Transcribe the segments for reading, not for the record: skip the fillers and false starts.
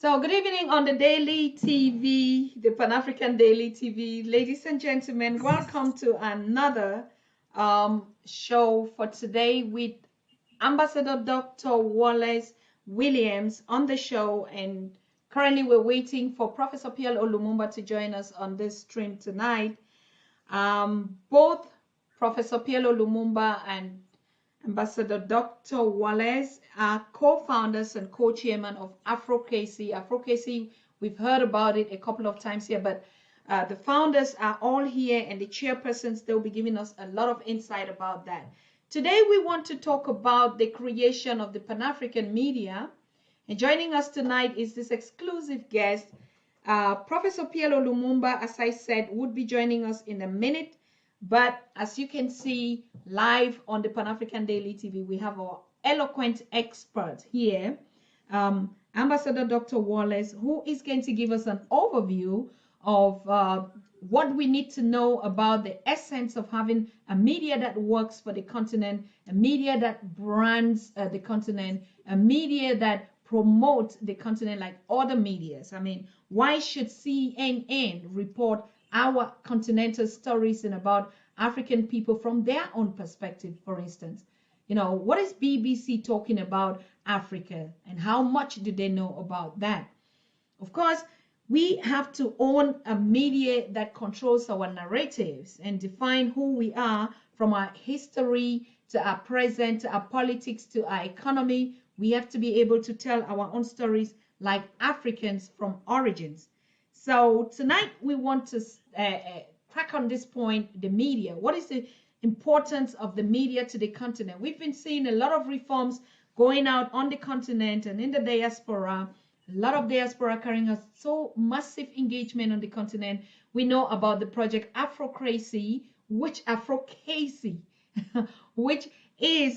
So, good evening on the Daily TV, the Pan-African Daily TV. Ladies and gentlemen, welcome to another show for today with Ambassador Dr. Wallace Williams on the show. And currently, we're waiting for Professor Pierre Olumumba to join us on this stream tonight. Both Professor Pierre Olumumba and Ambassador Dr. Wallace are co-founders and co-chairman of Afro-KC. Afro-KC, we've heard about it a couple of times here, but the founders are all here and the chairpersons, they'll be giving us a lot of insight about that. Today, we want to talk about the creation of the Pan-African media. And joining us tonight is this exclusive guest, Professor Pierre Olumumba, as I said, would be joining us in a minute. But as you can see live on the Pan-African Daily TV, we have our eloquent expert here, Ambassador Dr. Wallace, who is going to give us an overview of what we need to know about the essence of having a media that works for the continent, a media that brands the continent, a media that promotes the continent like other medias. I mean, why should CNN report our continental stories and about African people from their own perspective, for instance? You know, what is BBC talking about Africa and how much do they know about that? Of course, we have to own a media that controls our narratives and define who we are from our history to our present, to our politics, to our economy. We have to be able to tell our own stories like Africans from origins. So tonight we want to crack on this point, the media. What is the importance of the media to the continent? We've been seeing a lot of reforms going out on the continent and in the diaspora. A lot of diaspora carrying us so massive engagement on the continent. We know about the project Afro-KC, which is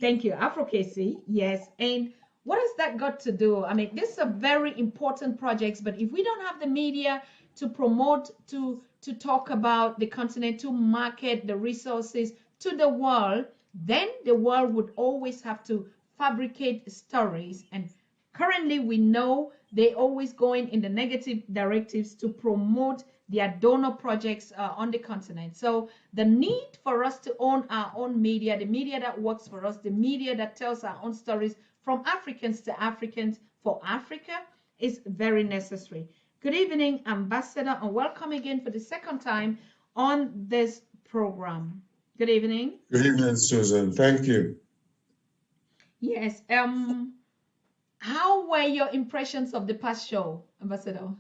thank you, Afro-KC, yes. And what has that got to do? I mean, these are very important projects, but if we don't have the media to promote, to talk about the continent, to market the resources to the world, then the world would always have to fabricate stories. And currently, we know they're always going in the negative directives to promote their donor projects on the continent. So the need for us to own our own media, the media that works for us, the media that tells our own stories from Africans to Africans for Africa is very necessary. Good evening, Ambassador, and welcome again for the second time on this program. Good evening. Good evening, Susan. Thank you. Yes. How were your impressions of the past show, Ambassador?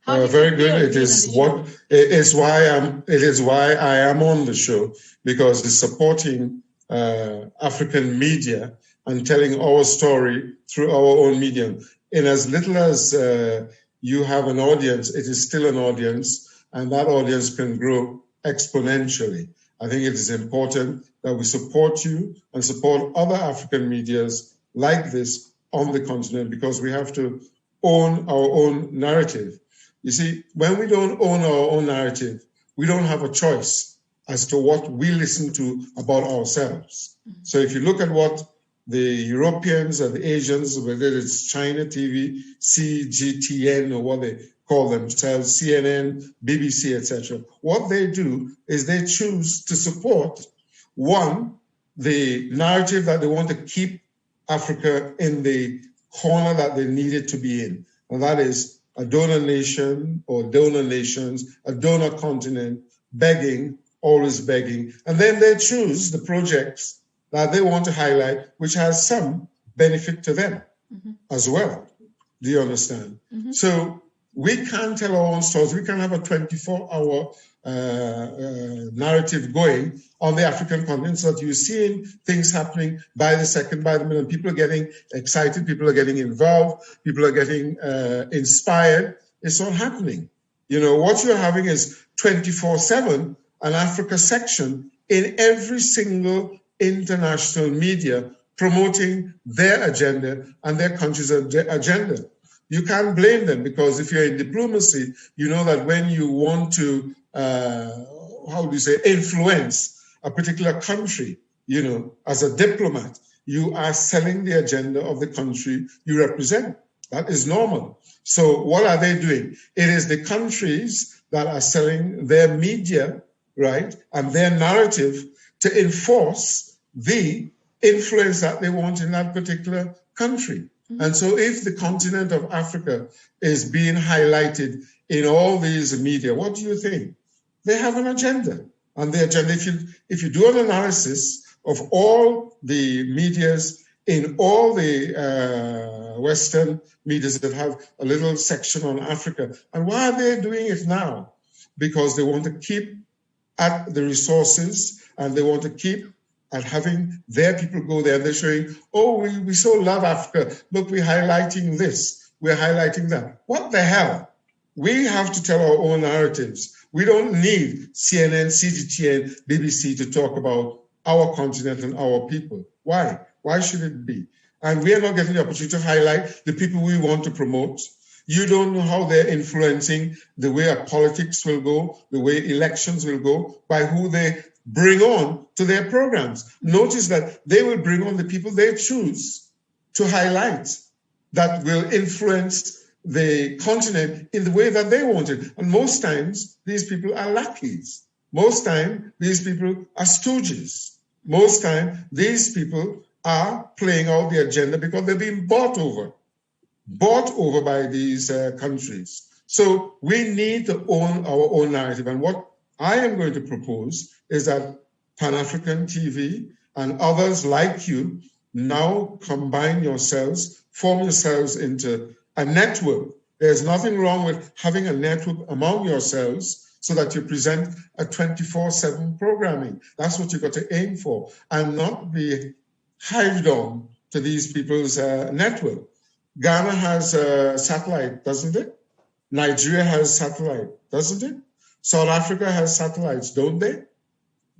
Very good. It is why I am on the show, because it's supporting African media and telling our story through our own medium. In as little as you have an audience, it is still an audience, and that audience can grow exponentially. I think it is important that we support you and support other African medias like this on the continent, because we have to own our own narrative. You see, when we don't own our own narrative, we don't have a choice as to what we listen to about ourselves. So if you look at what the Europeans and the Asians, whether it's China TV, CGTN, or what they call themselves, CNN, BBC, etc., what they do is they choose to support, one, the narrative that they want to keep Africa in the corner that they need it to be in, and that is a donor nation or donor nations, a donor continent, begging, always begging. And then they choose the projects that they want to highlight, which has some benefit to them as well. Do you understand? So we can't tell our own stories. We can have a 24-hour narrative going on the African continent, so that you're seeing things happening by the second, by the minute. People are getting excited, people are getting involved, people are getting inspired. It's all happening. You know, what you're having is 24/7, an Africa section in every single international media promoting their agenda and their country's agenda. You can't blame them, because if you're in diplomacy, you know that when you want to, influence a particular country, you know, as a diplomat, you are selling the agenda of the country you represent. That is normal. So what are they doing? It is the countries that are selling their media, right, and their narrative to enforce the influence that they want in that particular country. And so if the continent of Africa is being highlighted in all these media, what do you think? They have an agenda. And the agenda, if you do an analysis of all the medias in all the Western medias that have a little section on Africa, and why are they doing it now? Because they want to keep at the resources and they want to keep at having their people go there. And they're showing, oh, we so love Africa. Look, we're highlighting this, we're highlighting that. What the hell? We have to tell our own narratives. We don't need CNN, CGTN, BBC to talk about our continent and our people. Why? Why should it be? And we are not getting the opportunity to highlight the people we want to promote. You don't know how they're influencing the way our politics will go, the way elections will go, by who they bring on to their programs. Notice that they will bring on the people they choose to highlight that will influence the continent in the way that they want it. And most times, these people are lackeys. Most time, these people are stooges. Most time, these people are playing out the agenda because they're being bought over by these countries. So we need to own our own narrative. And what I am going to propose is that Pan-African TV and others like you now combine yourselves, form yourselves into a network. There's nothing wrong with having a network among yourselves so that you present a 24/7 programming. That's what you've got to aim for, and not be hived on to these people's network. Ghana has a satellite, doesn't it? Nigeria has satellite, doesn't it? South Africa has satellites, don't they?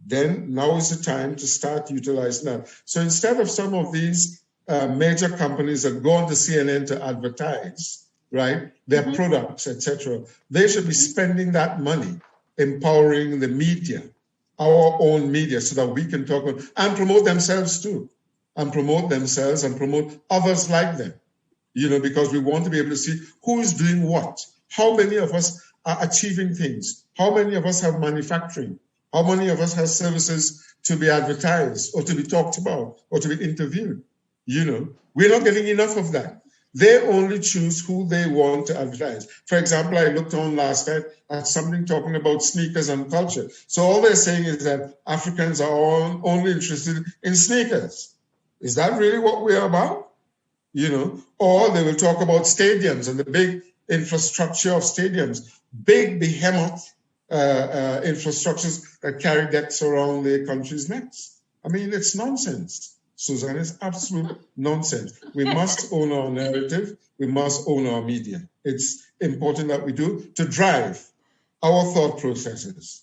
Then now is the time to start utilizing that. So instead of some of these major companies that go on to CNN to advertise, right, their products, etc., they should be spending that money empowering the media, our own media, so that we can talk and promote themselves too, and promote themselves and promote others like them. You know, because we want to be able to see who is doing what. How many of us are achieving things? How many of us have manufacturing? How many of us have services to be advertised or to be talked about or to be interviewed? You know, we're not getting enough of that. They only choose who they want to advertise. For example, I looked on last night at something talking about sneakers and culture. So all they're saying is that Africans are only interested in sneakers. Is that really what we're about? You know, or they will talk about stadiums and the big infrastructure of stadiums, big behemoth infrastructures that carry debts around the country's necks. I mean, it's nonsense, Susan. It's absolute nonsense. We must own our narrative. We must own our media. It's important that we do to drive our thought processes.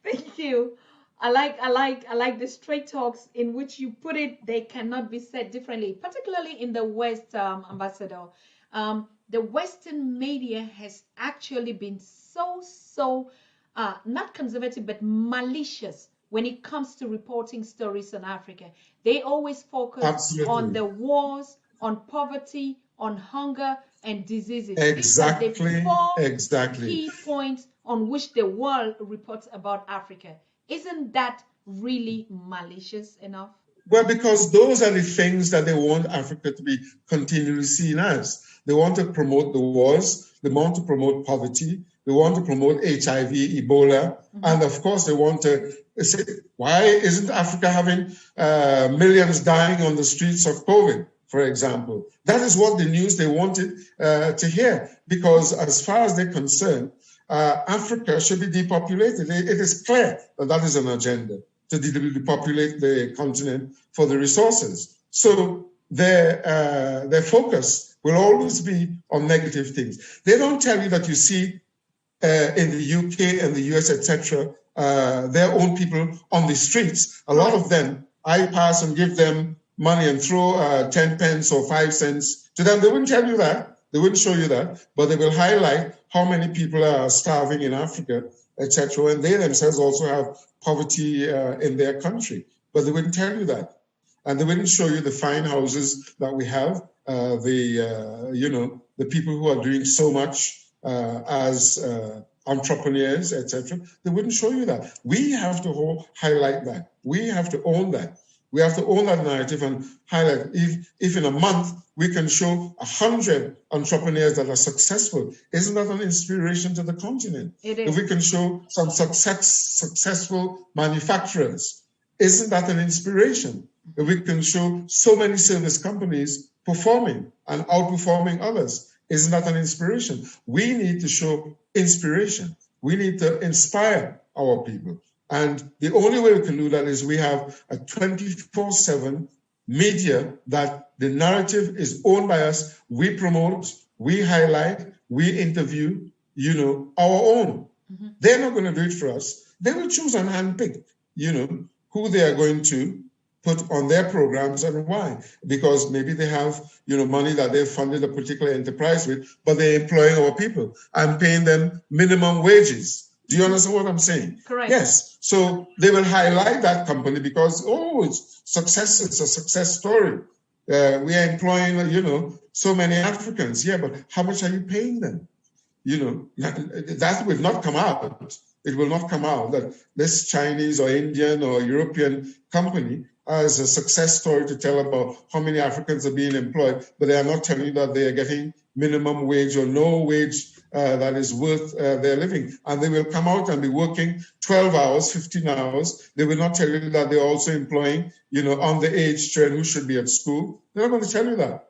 Thank you. I like the straight talks in which you put it. They cannot be said differently, particularly in the West, Ambassador. The Western media has actually been so not conservative but malicious when it comes to reporting stories on Africa. They always focus on the wars, on poverty, on hunger and diseases. Exactly. These are the 4 key points on which the world reports about Africa. Isn't that really malicious enough? Well, because those are the things that they want Africa to be continually seen as. They want to promote the wars, they want to promote poverty, they want to promote HIV, Ebola, and of course they want to say, why isn't Africa having millions dying on the streets of COVID, for example? That is what the news they wanted to hear, because as far as they're concerned, Africa should be depopulated. It is clear that that is an agenda, to depopulate the continent for the resources. So their focus will always be on negative things. They don't tell you that you see in the UK and the US, etc., their own people on the streets. A lot of them, I pass and give them money and throw 10 pence or 5 cents to them. They wouldn't tell you that. They wouldn't show you that, but they will highlight how many people are starving in Africa, etc. And they themselves also have poverty in their country, but they wouldn't tell you that. And they wouldn't show you the fine houses that we have, the people who are doing so much as entrepreneurs, etc. They wouldn't show you that. We have to highlight that. We have to own that. We have to own that narrative and highlight. If in a month we can show 100 entrepreneurs that are successful, isn't that an inspiration to the continent? It is. If we can show some successful manufacturers, isn't that an inspiration? If we can show so many service companies performing and outperforming others, isn't that an inspiration? We need to show inspiration. We need to inspire our people. And the only way we can do that is we have a 24/7 media that the narrative is owned by us. We promote, we highlight, we interview, our own. Mm-hmm. They're not going to do it for us. They will choose and handpick, who they are going to put on their programs and why. Because maybe they have, money that they've funded a particular enterprise with, but they're employing our people and paying them minimum wages. Do you understand what I'm saying? Correct. Yes. So they will highlight that company because, it's success. It's a success story. We are employing, so many Africans. Yeah, but how much are you paying them? That will not come out. It will not come out that this Chinese or Indian or European company has a success story to tell about how many Africans are being employed, but they are not telling you that they are getting minimum wage or no wage that is worth their living. And they will come out and be working 12 hours, 15 hours. They will not tell you that they're also employing, underage children who should be at school. They're not going to tell you that.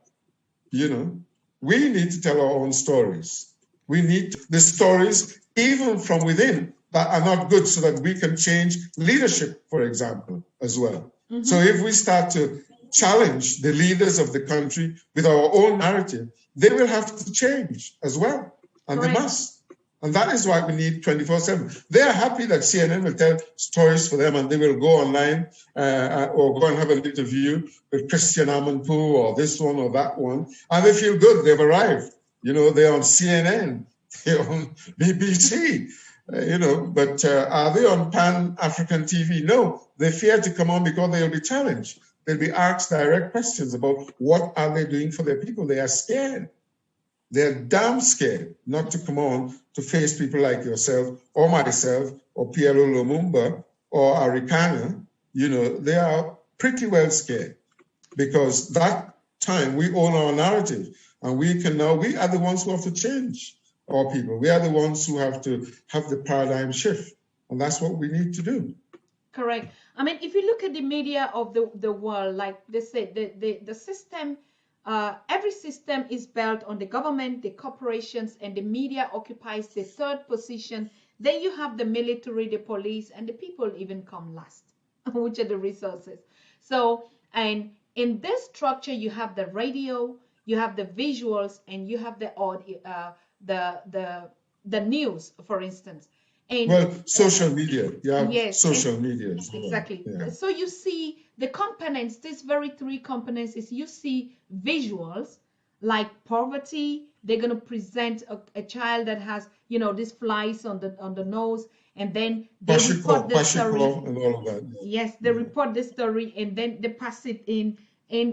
We need to tell our own stories. We need the stories, even from within, that are not good so that we can change leadership, for example, as well. Mm-hmm. So if we start to challenge the leaders of the country with our own narrative, they will have to change as well. And They must. And that is why we need 24/7. They are happy that CNN will tell stories for them and they will go online or go and have an interview with Christian Amanpour or this one or that one. And they feel good. They've arrived. They're on CNN. They're on BBC. But are they on Pan-African TV? No, they fear to come on because they'll be challenged. They'll be asked direct questions about what are they doing for their people. They are scared. They're damn scared not to come on to face people like yourself or myself or PLO Lumumba or Arikana. They are pretty well scared because that time we own our narrative and we are the ones who have to change our people. We are the ones who have to have the paradigm shift. And that's what we need to do. Correct. I mean, if you look at the media of the world, like they say, the system, every system is built on the government, the corporations, and the media occupies the third position. Then you have the military, the police, and the people even come last, which are the resources. So, and in this structure, you have the radio, you have the visuals, and you have the audio, the news, for instance. And social media. Yes, social media. Exactly. Yeah. So you see the components, these very three components is you see visuals like poverty. They're going to present a child that has, these flies on the nose, and then they report the story. And all of that. Yes, they report the story and then they pass it in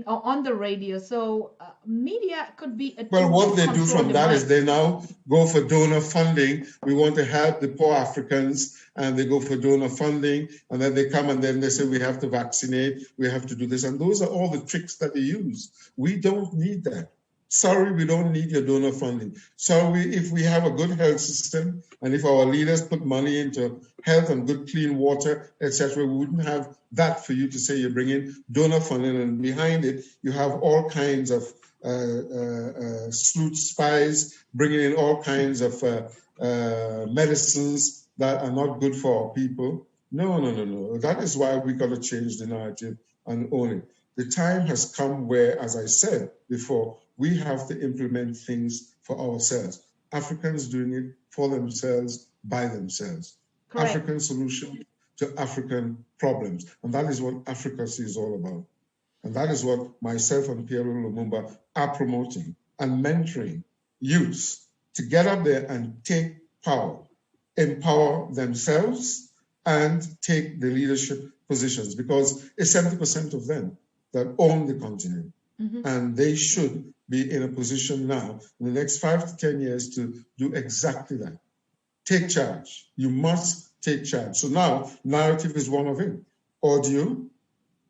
on the radio. So media could be a well, what they do from that is they now go for donor funding. We want to help the poor Africans, and they go for donor funding, and then they come and then they say we have to vaccinate, we have to do this, and those are all the tricks that they use. We don't need that. Sorry, we don't need your donor funding. Sorry, if we have a good health system and if our leaders put money into health and good clean water, etc., we wouldn't have that for you to say you're bringing donor funding, and behind it you have all kinds of sleuth spies bringing in all kinds of medicines that are not good for our people. No. That is why we got to change the narrative and own it. The time has come where, as I said before, we have to implement things for ourselves. Africans doing it for themselves, by themselves. Correct. African solution to African problems. And that is what Africacy is all about. And that is what myself and Pierre Lumumba are promoting and mentoring youths to get up there and take power, empower themselves, and take the leadership positions, because it's 70% of them. that own the continent. Mm-hmm. And they should be in a position now, in the next 5 to 10 years, to do exactly that. Take charge. You must take charge. So now, narrative is one of it. Audio,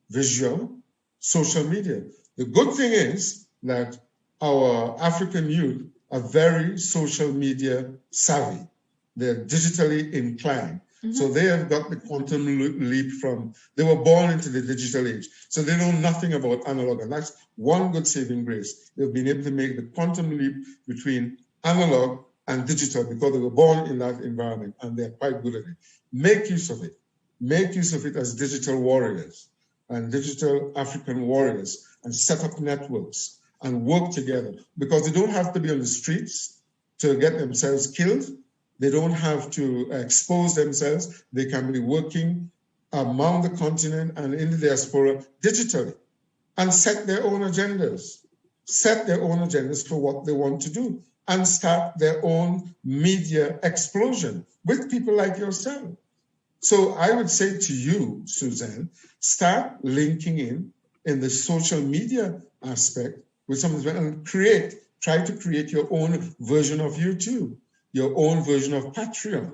visual, social media. The good thing is that our African youth are very social media savvy. They're digitally inclined. Mm-hmm. So they have got the quantum leap from, they were born into the digital age. So they know nothing about analog. And that's one good saving grace. They've been able to make the quantum leap between analog and digital because they were born in that environment and they're quite good at it. Make use of it. Make use of it as digital warriors and digital African warriors and set up networks and work together because they don't have to be on the streets to get themselves killed. They don't have to expose themselves. They can be working among the continent and in the diaspora digitally and set their own agendas for what they want to do and start their own media explosion with people like yourself. So I would say to you, Suzanne, start linking in the social media aspect with something and try to create your own version of YouTube, your own version of Patreon,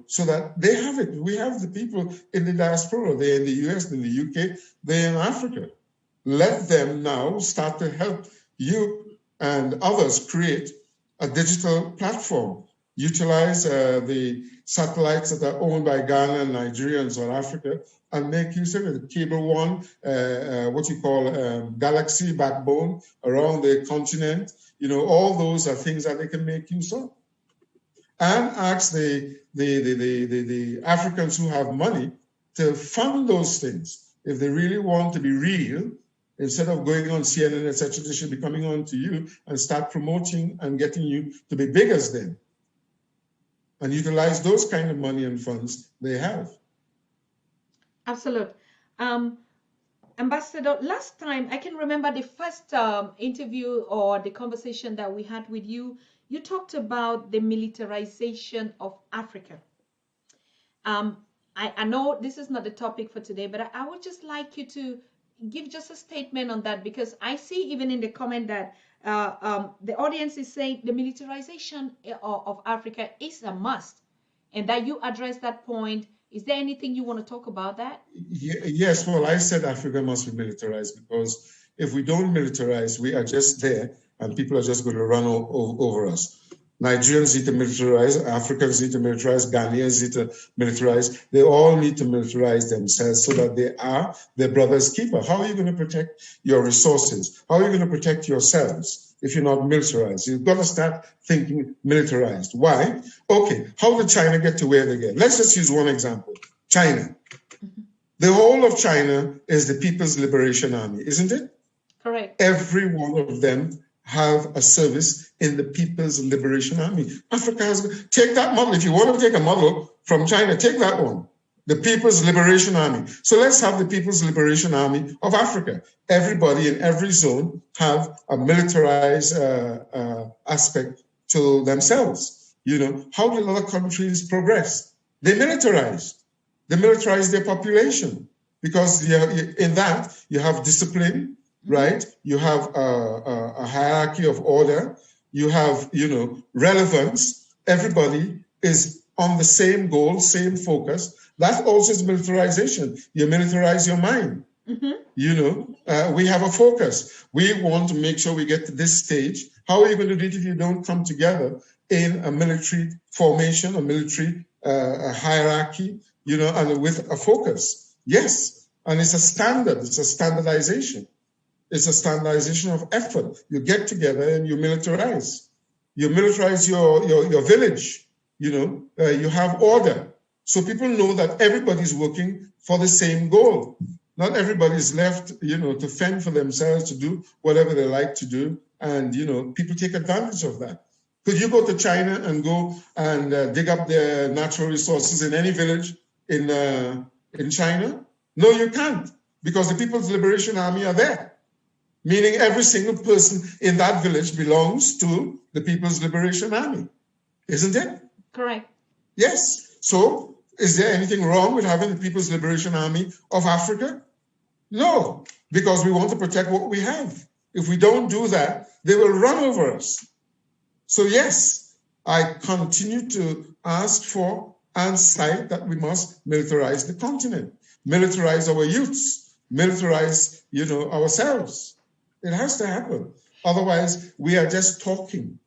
so that they have it. We have the people in the diaspora, they're in the US, in the UK, they're in Africa. Let them now start to help you and others create a digital platform. Utilize the satellites that are owned by Ghana and Nigeria and South Africa and make use of it. Cable One, what you call galaxy backbone around the continent. All those are things that they can make use of. And ask the Africans who have money to fund those things. If they really want to be real, instead of going on CNN, etc., they should be coming on to you and start promoting and getting you to be big as them. And utilize those kind of money and funds they have. Absolutely. Ambassador, last time, I can remember the first interview or the conversation that we had with you, you talked about the militarization of Africa. I know this is not the topic for today, but I would just like you to give just a statement on that, because I see even in the comment that the audience is saying the militarization of Africa is a must, and that you address that point. Is there anything you want to talk about that? Yes, well, I said Africa must be militarized because if we don't militarize, we are just there and people are just going to run over us. Nigerians need to militarize, Africans need to militarize, Ghanaians need to militarize. They all need to militarize themselves so that they are their brother's keeper. How are you going to protect your resources? How are you going to protect yourselves if you're not militarized? You've got to start thinking militarized. Why? Okay, how did China get to where they get? Let's just use one example. China. The whole of China is the People's Liberation Army, isn't it? Correct. Every one of them have a service in the People's Liberation Army. Africa has, take that model. If you want to take a model from China, take that one. The People's Liberation Army. So let's have the People's Liberation Army of Africa. Everybody in every zone have a militarized aspect to themselves. How did other countries progress? They militarized. They militarized their population because in that you have discipline, right? You have a hierarchy of order. You have, relevance. Everybody is on the same goal, same focus. That also is militarization. You militarize your mind. We have a focus. We want to make sure we get to this stage. How are you going to do it if you don't come together in a military formation, a military hierarchy, and with a focus? Yes. And it's a standard. It's a standardization. It's a standardization of effort. You get together and you militarize. You militarize your village. You have order. So people know that everybody's working for the same goal. Not everybody's left, to fend for themselves, to do whatever they like to do. And, people take advantage of that. Could you go to China and go and dig up their natural resources in any village in China? No, you can't, because the People's Liberation Army are there. Meaning every single person in that village belongs to the People's Liberation Army. Isn't it? Correct. Yes. So is there anything wrong with having the People's Liberation Army of Africa? No, because we want to protect what we have. If we don't do that, they will run over us. So yes, I continue to ask for and cite that we must militarize the continent, militarize our youths, militarize, ourselves. It has to happen. Otherwise, we are just talking.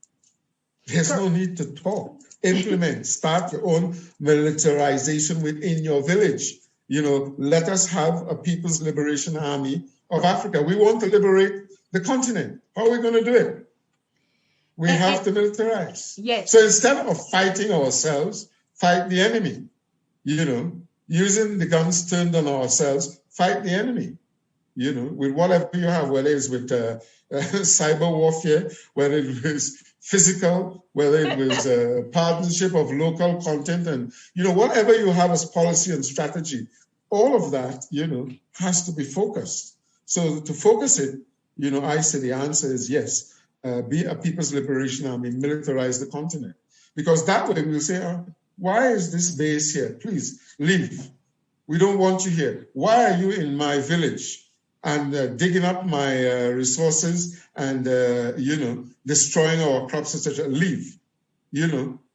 There's no need to talk. Implement, start your own militarization within your village. Let us have a People's Liberation Army of Africa. We want to liberate the continent. How are we going to do it? We have to militarize. Yes. So instead of fighting ourselves, fight the enemy. Using the guns turned on ourselves, fight the enemy. With whatever you have, whether it's with cyber warfare, whether it was physical, whether it was a partnership of local content, and whatever you have as policy and strategy, all of that, has to be focused. So to focus it, I say the answer is yes. Be a People's Liberation Army, militarize the continent. Because that way we'll say, why is this base here? Please leave. We don't want you here. Why are you in my village and digging up my resources and, destroying our crops, etc.? Leave,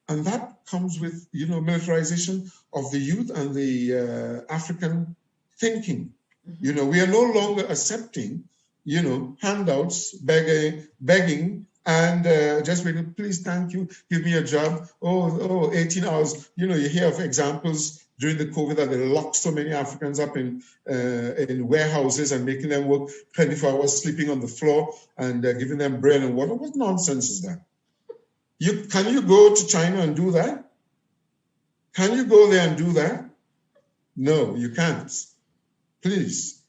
and that comes with, militarization of the youth and the African thinking. Mm-hmm. We are no longer accepting handouts, begging, and just waiting, please, thank you, give me a job. 18 hours. You hear of examples during the COVID that they locked so many Africans up in warehouses and making them work 24 hours, sleeping on the floor and giving them bread and water. What nonsense is that? Can you go to China and do that? Can you go there and do that? No, you can't. Please.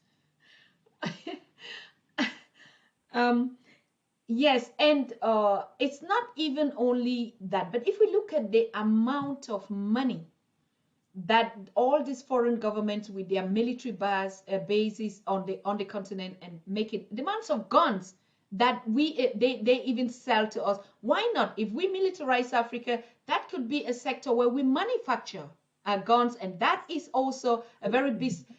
Yes, and it's not even only that, but if we look at the amount of money that all these foreign governments with their military bases on the continent and making the amounts of guns that they even sell to us, why not? If we militarize Africa, that could be a sector where we manufacture guns, and that is also a very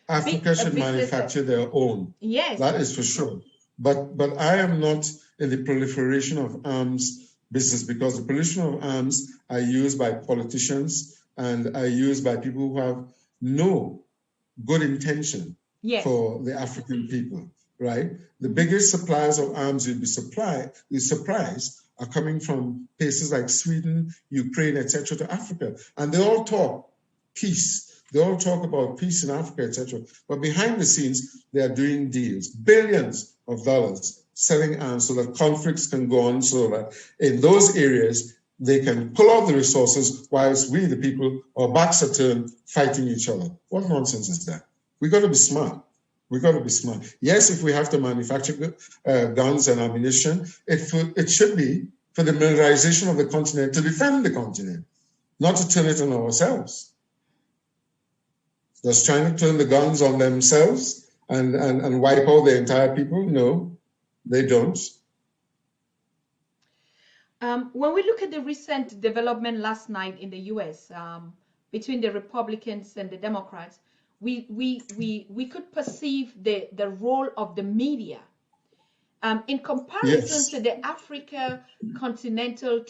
Africa should manufacture their own. Yes, that is for sure. But I am not in the proliferation of arms business, because the proliferation of arms are used by politicians and are used by people who have no good intention for the African people, right? The biggest suppliers of arms you'll be surprised are coming from places like Sweden, Ukraine, etc. to Africa. And they all talk peace. They all talk about peace in Africa, etc. But behind the scenes, they are doing deals, billions of dollars, selling arms so that conflicts can go on, so that in those areas, they can pull out the resources whilst we, the people, our backs are turned, fighting each other. What nonsense is that? We got to be smart. We got to be smart. Yes, if we have to manufacture guns and ammunition, it should be for the militarization of the continent, to defend the continent, not to turn it on ourselves. Does China turn the guns on themselves and wipe out the entire people? No, they don't. When we look at the recent development last night in the U.S. Between the Republicans and the Democrats, we could perceive the role of the media in comparison to the Africa Continental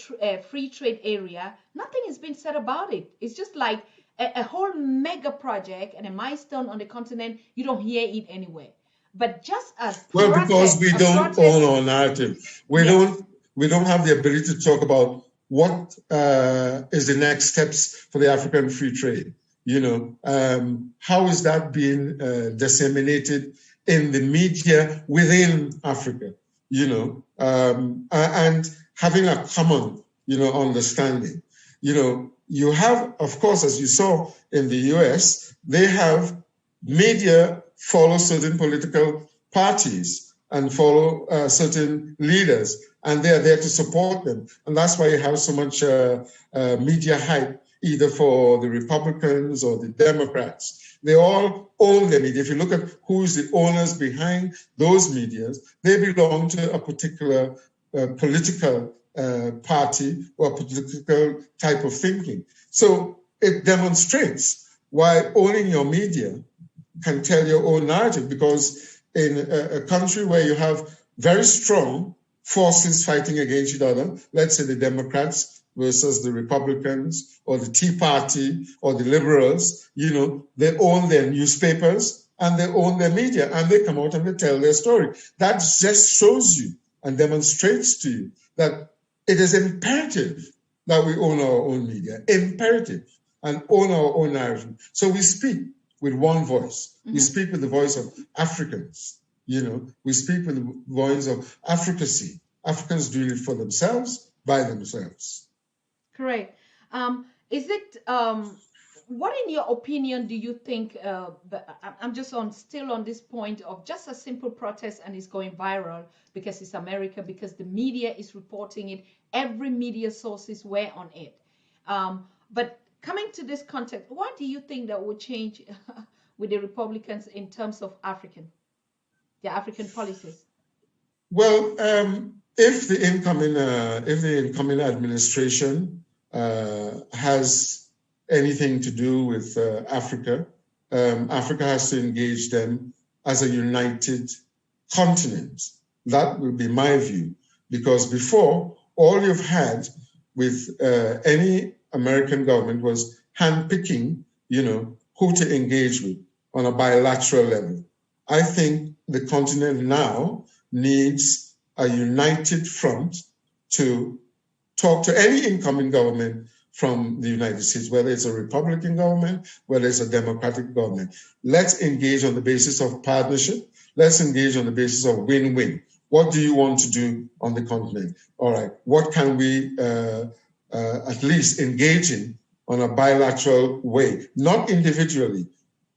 Free Trade Area. Nothing has been said about it. It's just like a whole mega project and a milestone on the continent. You don't hear it anywhere. But just as because we don't own our narrative, we don't have the ability to talk about what is the next steps for the African free trade. How is that being disseminated in the media within Africa? And having a common, understanding. You have, of course, as you saw in the US, they have media follow certain political parties and follow certain leaders, and they are there to support them. And that's why you have so much media hype, either for the Republicans or the Democrats. They all own the media. If you look at who's the owners behind those medias, they belong to a particular political party or political type of thinking. So it demonstrates why owning your media can tell your own narrative, because in a country where you have very strong forces fighting against each other, let's say the Democrats versus the Republicans or the Tea Party or the Liberals, you know, they own their newspapers and they own their media and they come out and they tell their story. That just shows you and demonstrates to you that it is imperative that we own our own media, imperative, and own our own narrative. So we speak with one voice. We speak with the voice of Africans. You know, we speak with the voice of Africacy. Africans doing it for themselves, by themselves. Correct. Is it what, in your opinion, do you think? I'm just still on this point of just a simple protest and it's going viral because it's America, because the media is reporting it. Every media sources were on it. But coming to this context, what do you think that would change with the Republicans in terms of their African policies? Well, if the incoming administration has anything to do with Africa, Africa has to engage them as a united continent. That would be my view, because before, all you've had with any American government was handpicking, you know, who to engage with on a bilateral level. I think the continent now needs a united front to talk to any incoming government from the United States, whether it's a Republican government, whether it's a Democratic government. Let's engage on the basis of partnership. Let's engage on the basis of win-win. What do you want to do on the continent? All right, what can we at least engage in on a bilateral way, not individually,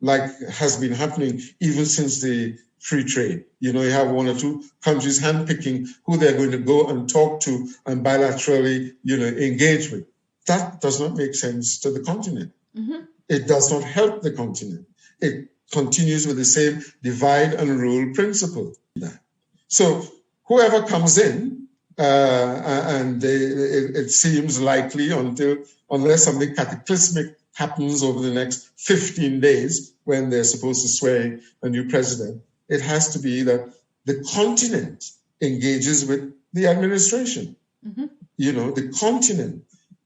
like has been happening even since the free trade. You know, you have one or two countries handpicking who they're going to go and talk to and bilaterally, you know, engage with. That does not make sense to the continent. It does not help the continent. It continues with the same divide and rule principle. So whoever comes in, and it seems likely unless something cataclysmic happens over the next 15 days when they're supposed to swear a new president, it has to be that the continent engages with the administration. You know, the continent,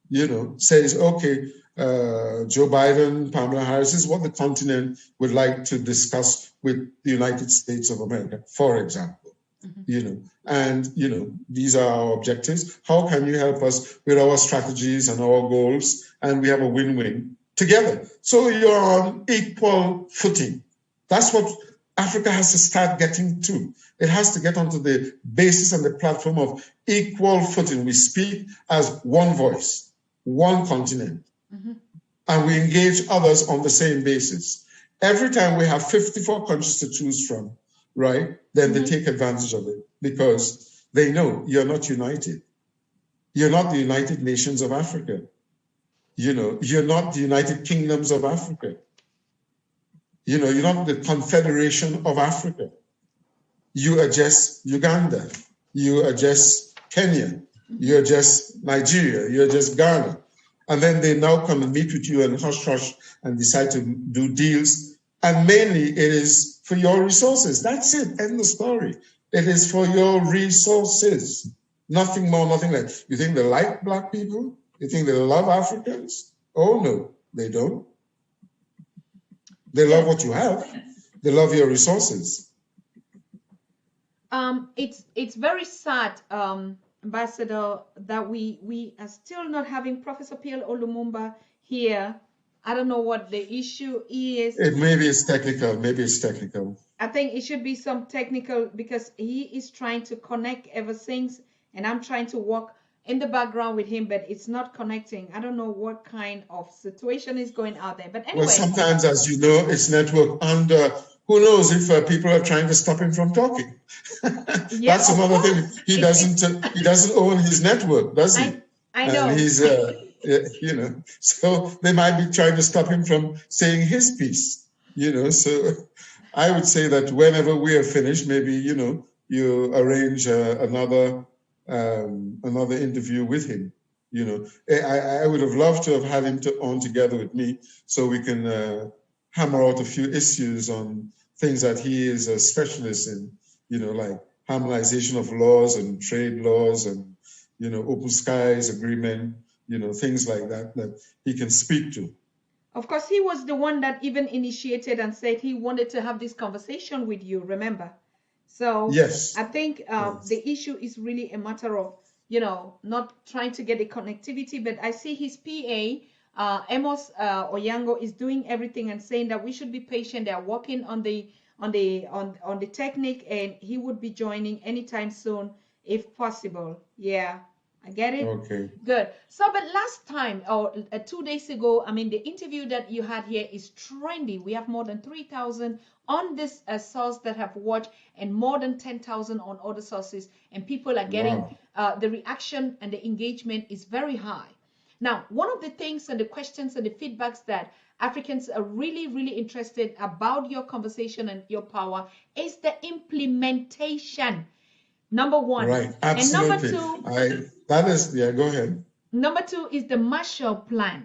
you know, says, okay, Joe Biden, Pamela Harris is what the continent would like to discuss with the United States of America, for example. You know, and, you know, these are our objectives. How can you help us with our strategies and our goals? And we have a win-win together. So you're on equal footing. That's what Africa has to start getting to. It has to get onto the basis and the platform of equal footing. We speak as one voice, one continent, and we engage others on the same basis. Every time we have 54 countries to choose from, right, then they take advantage of it because they know you're not united. You're not the United Nations of Africa. You know, you're not the United Kingdoms of Africa. You know, you're not the Confederation of Africa. You are just Uganda. You are just Kenya. You're just Nigeria. You're just Ghana. And then they now come and meet with you and hush hush and decide to do deals. And mainly it is for your resources. That's it. End the story. It is for your resources. Nothing more, nothing less. You think they like Black people? You think they love Africans? Oh, no, they don't. They love what you have. They love your resources. It's very sad, Ambassador, that we are still not having Professor Pierre Lumumba here. I don't know what the issue is. Maybe it's technical. Maybe it's technical. I think it should be some technical because he is trying to connect ever since, and I'm trying to work in the background with him, but it's not connecting. I don't know what kind of situation is going out there. But anyway. Well, sometimes, as you know, it's network, and who knows if people are trying to stop him from talking. Yeah, that's another thing. He doesn't own his network, does he? I know. And he's you know, so they might be trying to stop him from saying his piece. You know, so I would say that whenever we are finished, maybe, you know, you arrange another interview with him. You know, I would have loved to have had him on together with me so we can hammer out a few issues on things that he is a specialist in, like harmonization of laws and trade laws and, open skies agreement, things like that, that he can speak to. Of course, he was the one that even initiated and said he wanted to have this conversation with you, remember? So Yes. I think Yes. the issue is really a matter of, not trying to get the connectivity, but I see his PA, Amos Oyango, is doing everything and saying that we should be patient. They are working on the technique, and he would be joining anytime soon if possible. Yeah. I get it. Okay. Good. So, but last time or 2 days ago, I mean, the interview that you had here is trendy. We have more than 3,000 on this source that have watched, and more than 10,000 on other sources. And people are getting the reaction, and the engagement is very high. Now, one of the things and the questions and the feedbacks that Africans are really, really interested about your conversation and your power is the implementation. Number one. Right. And number Absolutely. two, Go ahead. number two is the Marshall Plan.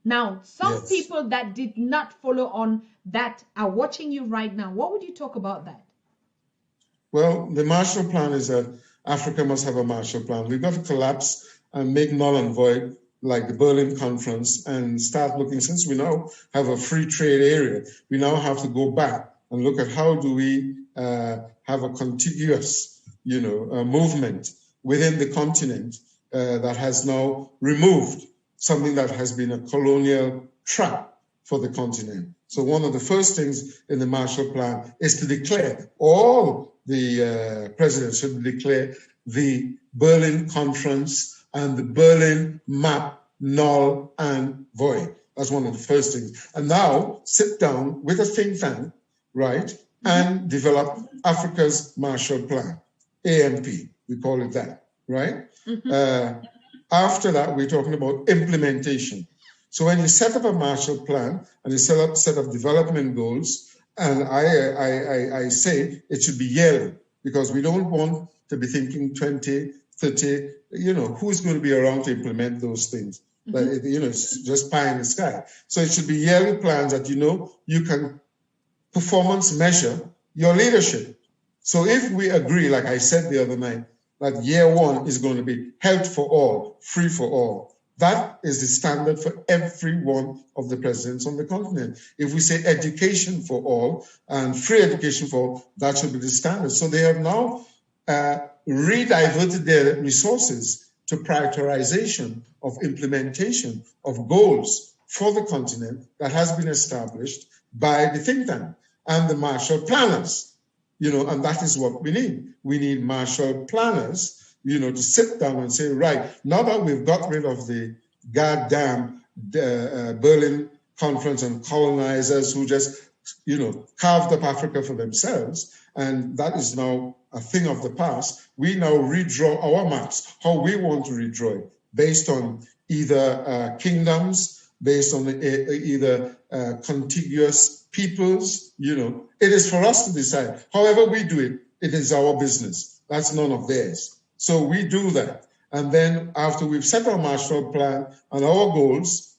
Now, some Yes. people that did not follow on that are watching you right now. What would you talk about that? Well, the Marshall Plan is that Africa must have a Marshall Plan. We've got to collapse and make null and void like the Berlin Conference and start looking, since we now have a free trade area, we now have to go back and look at how do we have a contiguous, movement within the continent that has now removed something that has been a colonial trap for the continent. So one of the first things in the Marshall Plan is to declare, all the presidents should declare the Berlin Conference and the Berlin map null and void. That's one of the first things. And now sit down with a think tank, right, and develop Africa's Marshall Plan, AMP, we call it that, right? After that, we're talking about implementation. So when you set up a Marshall Plan and you set up development goals, and I say it should be yearly, because we don't want to be thinking 20, 30, who's going to be around to implement those things? But, it's just pie in the sky. So it should be yearly plans that, you can performance measure your leadership. So if we agree, like I said the other night, that year one is going to be health for all, free for all, that is the standard for every one of the presidents on the continent. If we say education for all and free education for all, that should be the standard. So they have now rediverted their resources to prioritization of implementation of goals for the continent that has been established by the think tank and the Marshall planners, and that is what we need. We need Marshall planners, to sit down and say, right, now that we've got rid of the goddamn Berlin Conference and colonizers who just, carved up Africa for themselves, and that is now a thing of the past, we now redraw our maps, how we want to redraw it, based on either kingdoms, based on either contiguous peoples, It is for us to decide. However we do it, it is our business. That's none of theirs. So we do that. And then after we've set our Marshall Plan and our goals,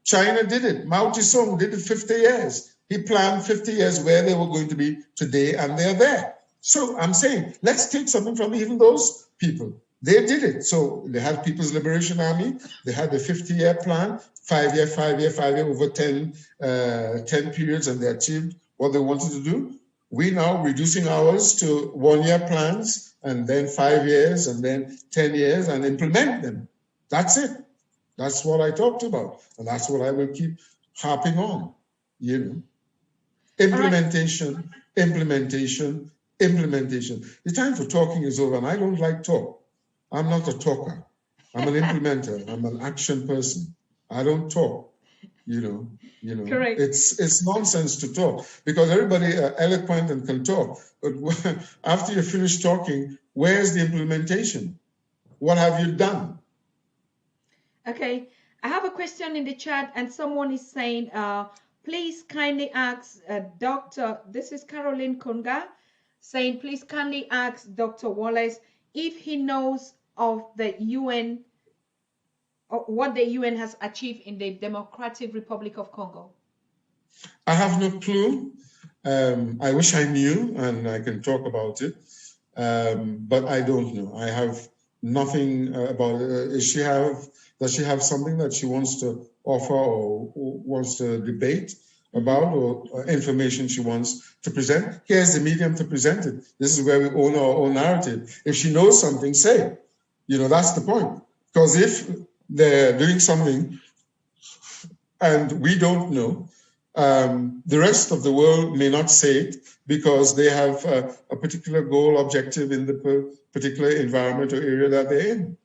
China did it. Mao Zedong did it 50 years. He planned 50 years where they were going to be today, and they're there. So I'm saying, let's take something from even those people. They did it. So they had People's Liberation Army. They had the 50-year plan, 5-year, 5-year, 5-year, over 10 periods, and they achieved what they wanted to do. We now reducing ours to 1-year plans, and then 5 years, and then 10 years, and implement them. That's it. That's what I talked about, and that's what I will keep harping on. Implementation, implementation, implementation. The time for talking is over, and I don't like talk. I'm not a talker. I'm an implementer. I'm an action person. I don't talk. Correct. It's nonsense to talk, because everybody eloquent and can talk. But after you finish talking, where's the implementation? What have you done? Okay, I have a question in the chat, and someone is saying, please kindly ask Dr. This is Caroline Kunga saying, please kindly ask Dr. Wallace if he knows of the UN, or what the UN has achieved in the Democratic Republic of Congo. I have no clue. I wish I knew, and I can talk about it, but I don't know. I have nothing about it. Does she have something that she wants to offer or wants to debate about, or information she wants to present? Here's the medium to present it. This is where we own our own narrative. If she knows something, say it. That's the point. Because if they're doing something and we don't know, the rest of the world may not say it because they have a particular goal, objective in the particular environment or area that they're in.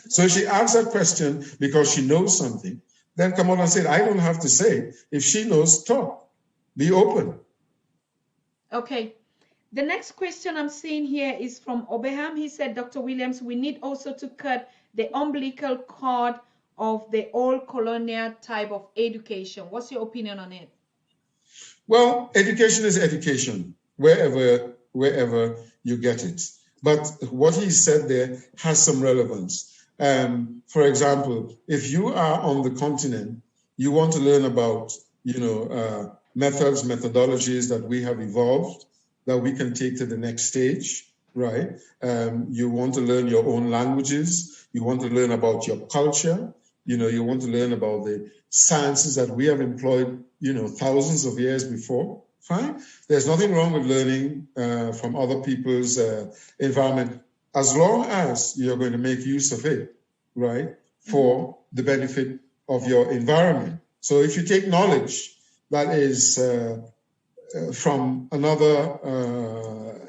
So she asks that question because she knows something. Then come on and say, I don't have to say it. If she knows, talk. Be open. Okay. The next question I'm seeing here is from Obeham. He said, Dr. Williams, we need also to cut the umbilical cord of the old colonial type of education. What's your opinion on it? Well, education is education, wherever you get it. But what he said there has some relevance. For example, if you are on the continent, you want to learn about, methods, methodologies that we have evolved, that we can take to the next stage, right? You want to learn your own languages. You want to learn about your culture. You want to learn about the sciences that we have employed, thousands of years before. Fine. There's nothing wrong with learning from other people's environment, as long as you're going to make use of it, right, for the benefit of your environment. So if you take knowledge that is from another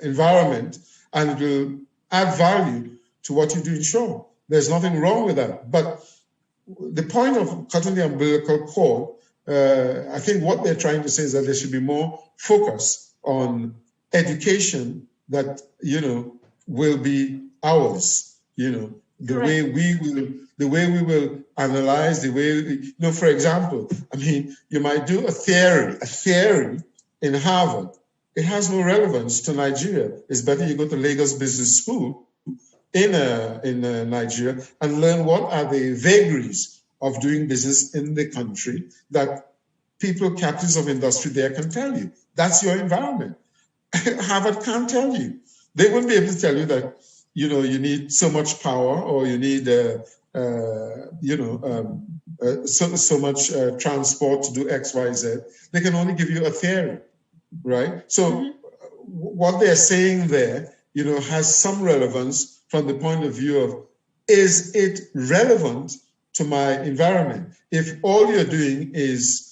environment and it will add value to what you're doing, sure, there's nothing wrong with that. But the point of cutting the umbilical cord, I think what they're trying to say is that there should be more focus on education that, will be ours, the way we will analyze, the way, for example, you might do a theory in Harvard. It has no relevance to Nigeria. It's better you go to Lagos Business School in Nigeria and learn what are the vagaries of doing business in the country that people, captains of industry there can tell you. That's your environment. Harvard can't tell you. They wouldn't be able to tell you that, you need so much power or you need, so much transport to do X, Y, Z. They can only give you a theory, right? So what they're saying there, has some relevance from the point of view of, is it relevant to my environment? If all you're doing is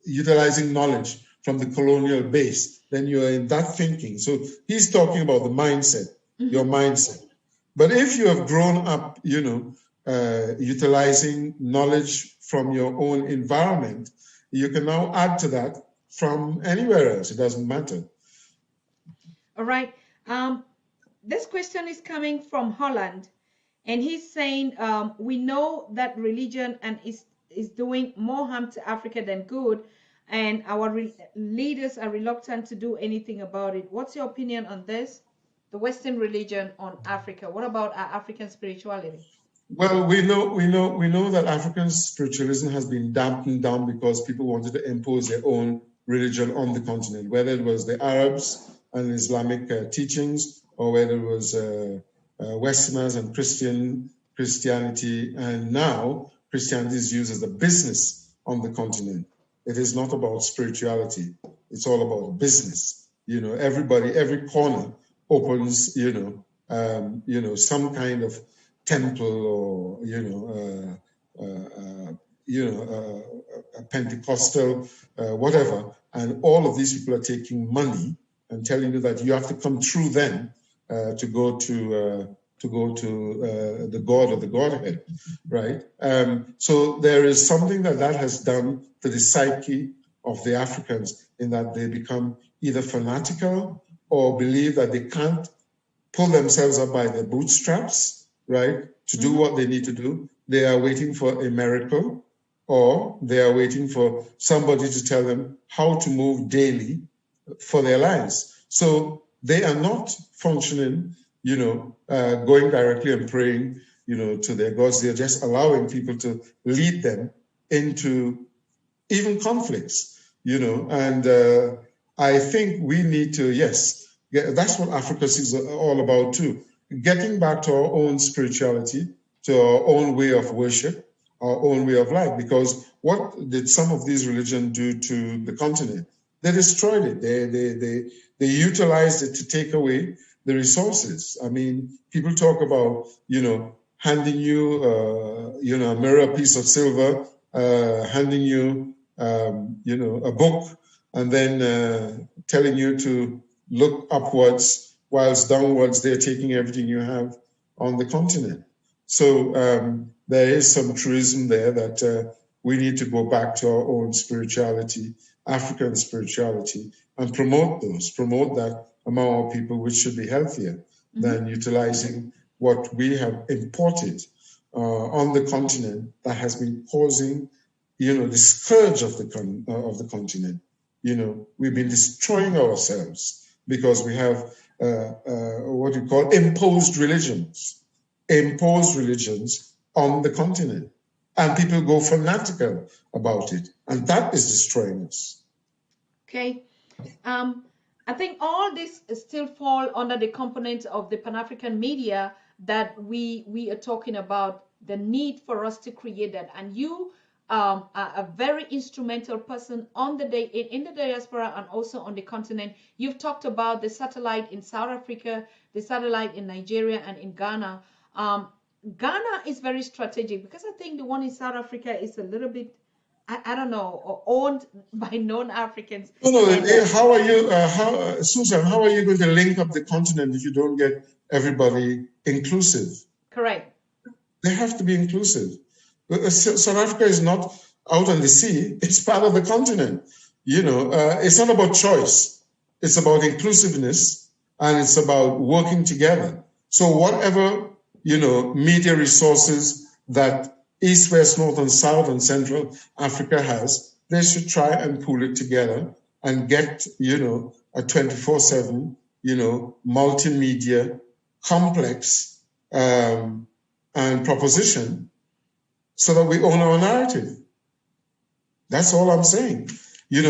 utilizing knowledge from the colonial base, then you're in that thinking. So he's talking about the mindset, your mindset. But if you have grown up, utilizing knowledge from your own environment, you can now add to that from anywhere else. It doesn't matter. All right. This question is coming from Holland, and he's saying, we know that religion and is doing more harm to Africa than good, and our leaders are reluctant to do anything about it. What's your opinion on this? The Western religion on Africa. What about our African spirituality? Well, we know that African spiritualism has been dampened down because people wanted to impose their own religion on the continent, whether it was the Arabs and Islamic teachings, or whether it was Westerners and Christianity, and now Christianity is used as a business on the continent. It is not about spirituality. It's all about business. Everybody, every corner opens, some kind of temple or, a Pentecostal, whatever. And all of these people are taking money and telling you that you have to come through them to go to the God or the Godhead, right? So there is something that has done to the psyche of the Africans, in that they become either fanatical or believe that they can't pull themselves up by their bootstraps, right, to do what they need to do. They are waiting for a miracle, or they are waiting for somebody to tell them how to move daily for their lives. So they are not functioning, going directly and praying, to their gods. They're just allowing people to lead them into even conflicts. and I think we need to, yes, that's what Africa is all about too. Getting back to our own spirituality, to our own way of worship, our own way of life. Because what did some of these religions do to the continent? They destroyed it. They utilized it to take away the resources. I mean, people talk about, handing you, a mirror, piece of silver, handing you, a book, and then telling you to look upwards, whilst downwards they're taking everything you have on the continent. So there is some truism there that we need to go back to our own spirituality, African spirituality, and promote that among our people, which should be healthier than utilizing what we have imported on the continent that has been causing, the scourge of the continent. We've been destroying ourselves because we have what you call imposed religions on the continent. And people go fanatical about it. And that is destroying us. Okay. I think all this still fall under the component of the Pan-African media that we are talking about, the need for us to create that. And you are a very instrumental person on the day in the diaspora and also on the continent. You've talked about the satellite in South Africa, the satellite in Nigeria and in Ghana. Ghana is very strategic because I think the one in South Africa is a little bit, I don't know, owned by non-Africans. No, how are you, Susan, how are you going to link up the continent if you don't get everybody inclusive? Correct. They have to be inclusive. South Africa is not out on the sea, it's part of the continent. It's not about choice, it's about inclusiveness, and it's about working together. So whatever, media resources that East, West, North, and South, and Central Africa has, they should try and pull it together and get, a 24/7, multimedia, complex, and proposition so that we own our narrative. That's all I'm saying. You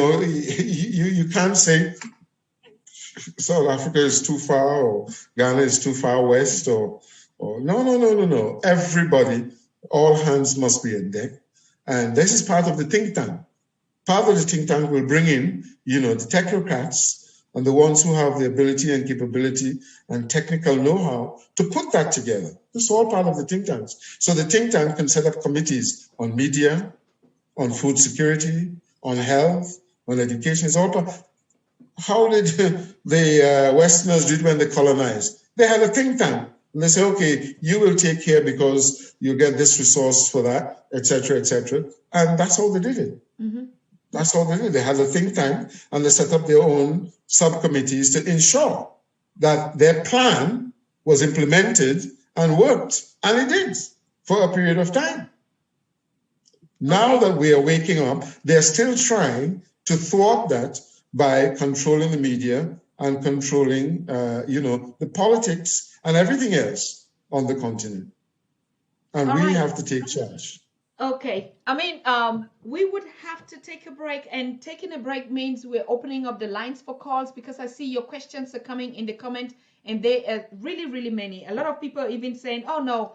can't say South Africa is too far or Ghana is too far west or no. Everybody, all hands must be on deck. And this is part of the think tank. Part of the think tank will bring in, the technocrats and the ones who have the ability and capability and technical know-how to put that together. This is all part of the think tanks. So the think tank can set up committees on media, on food security, on health, on education. It's all part. How did the Westerners do it when they colonized? They had a think tank. And they say, okay, you will take care because you get this resource for that, etc., etc. And that's how they did it. That's all they did. They had a think tank and they set up their own subcommittees to ensure that their plan was implemented and worked. And it did for a period of time. Now that we are waking up, they're still trying to thwart that by controlling the media and controlling, the politics and everything else on the continent. And we have to take charge. Okay. I mean, we would have to take a break, and taking a break means we're opening up the lines for calls because I see your questions are coming in the comment, and they are really, really many. A lot of people are even saying, oh no,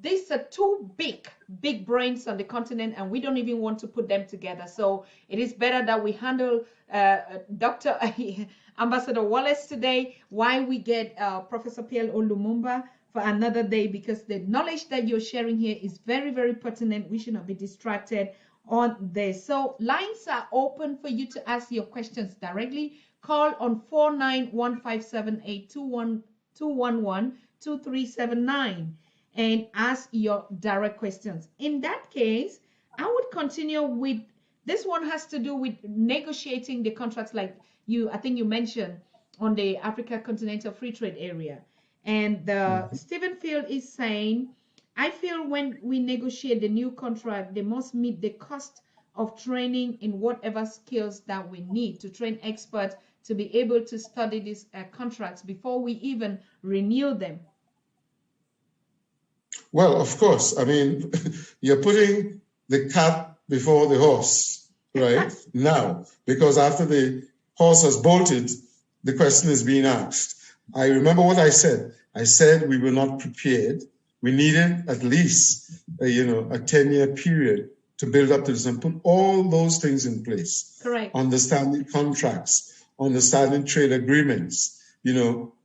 these are two big brains on the continent, and we don't even want to put them together. So it is better that we handle Dr. Ambassador Wallace today, while we get Professor Pierre Lumumba for another day, because the knowledge that you're sharing here is very, very pertinent. We should not be distracted on this. So lines are open for you to ask your questions directly. Call on 4915782112379 and ask your direct questions. In that case, I would continue with this one. Has to do with negotiating the contracts, like I think you mentioned on the Africa Continental Free Trade Area. And Stephen Field is saying, I feel when we negotiate the new contract, they must meet the cost of training in whatever skills that we need to train experts to be able to study these contracts before we even renew them. Well, of course. I mean, you're putting the cart before the horse. right now, because after the horse has bolted, the question is being asked. I remember what I said. I said we were not prepared. We needed at least, a 10-year period to build up to this and put all those things in place. Correct. Understanding contracts, understanding trade agreements,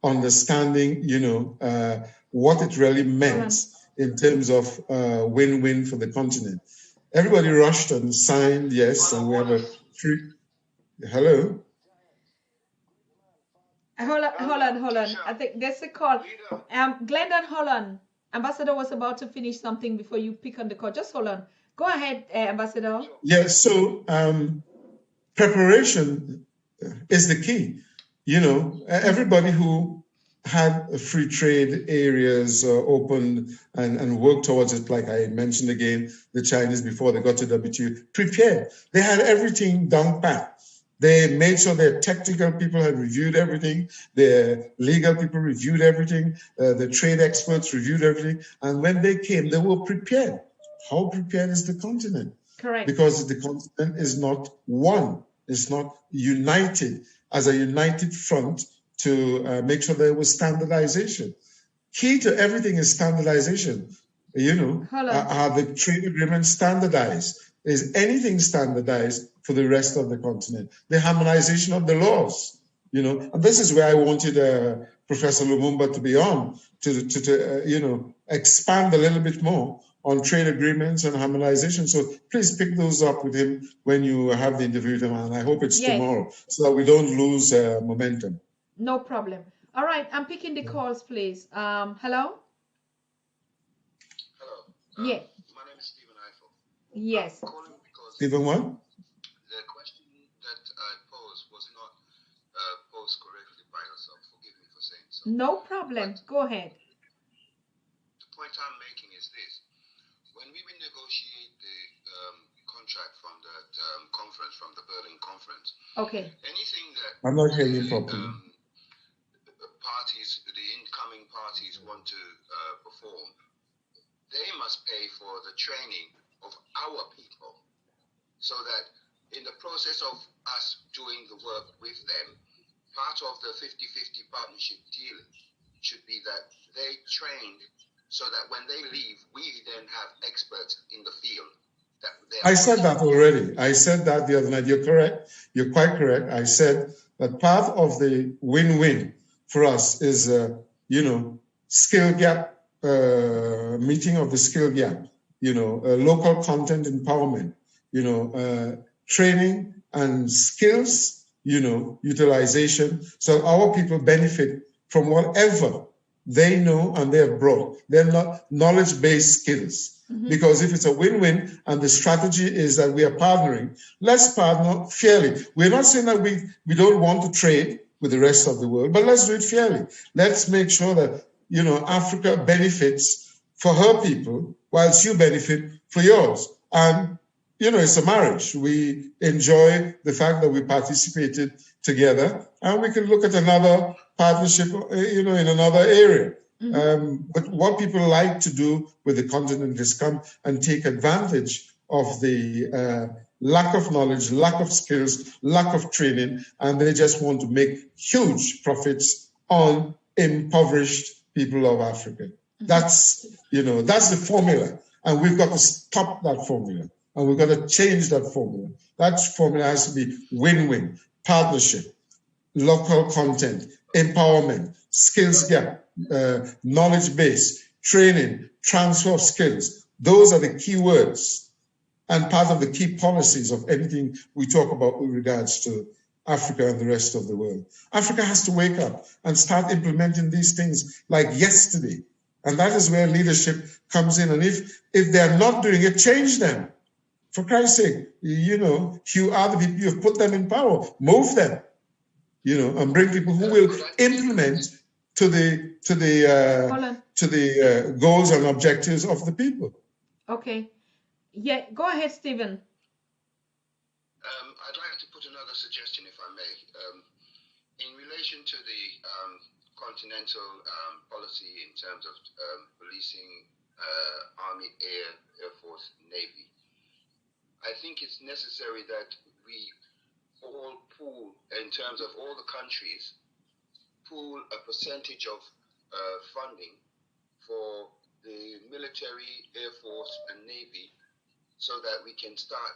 understanding, what it really meant in terms of win-win for the continent. Everybody rushed and signed, yes, and we have a free. Hello? Hold on. I think there's a call. Glendon, hold on. Ambassador was about to finish something before you pick on the call. Just hold on. Go ahead, Ambassador. Yes, so preparation is the key. Everybody who had free trade areas opened and worked towards it, like I mentioned again, the Chinese before they got to WTO, prepared. They had everything down pat. They made sure their technical people had reviewed everything, their legal people reviewed everything, the trade experts reviewed everything, and when they came, they were prepared. How prepared is the continent? Correct. Because the continent is not one, it's not united as a united front to make sure there was standardization. Key to everything is standardization. Are the trade agreements standardized? Is anything standardized for the rest of the continent? The harmonization of the laws, and this is where I wanted Professor Lumumba to be on, to expand a little bit more on trade agreements and harmonization. So please pick those up with him when you have the interview with him, and I hope it's tomorrow, so that we don't lose momentum. No problem. All right, I'm picking the calls, please. Hello? Hello. My name is Stephen Eiffel. Yes. I'm calling because Stephen what? the question that I posed was not posed correctly by yourself. Forgive me for saying so. No problem. But go ahead. The point I'm making is this. When we renegotiate the contract from the conference, from the Berlin conference, anything that I'm not hearing you properly. The incoming parties want to perform, they must pay for the training of our people, so that in the process of us doing the work with them, part of the 50-50 partnership deal should be that they train so that when they leave, we then have experts in the field. I said that already. I said that the other night. You're correct. You're quite correct. I said that part of the win-win for us is, skill gap, meeting of the skill gap, local content empowerment, training and skills, utilization. So our people benefit from whatever they know and they have brought. They're not knowledge-based skills. Because if it's a win-win and the strategy is that we are partnering, let's partner fairly. We're not saying that we don't want to trade with the rest of the world, but let's do it fairly. Let's make sure that, Africa benefits for her people whilst you benefit for yours. And, it's a marriage. We enjoy the fact that we participated together, and we can look at another partnership, in another area. But what people like to do with the continent is come and take advantage of the lack of knowledge, lack of skills, lack of training, and they just want to make huge profits on impoverished people of Africa. That's the formula, and we've got to stop that formula, and we've got to change that formula. That formula has to be win-win, partnership, local content, empowerment, skills gap, knowledge base, training, transfer of skills. Those are the key words and part of the key policies of anything we talk about with regards to Africa and the rest of the world. Africa has to wake up and start implementing these things like yesterday. And that is where leadership comes in. And if they're not doing it, change them. For Christ's sake, you are the people, you've put them in power, move them, and bring people who will implement to the goals and objectives of the people. Okay. Yeah, go ahead, Stephen. I'd like to put another suggestion, if I may. In relation to the continental policy in terms of policing, Army, Air Force, Navy, I think it's necessary that we all pool, in terms of all the countries, pool a percentage of funding for the military, Air Force, and Navy, so that we can start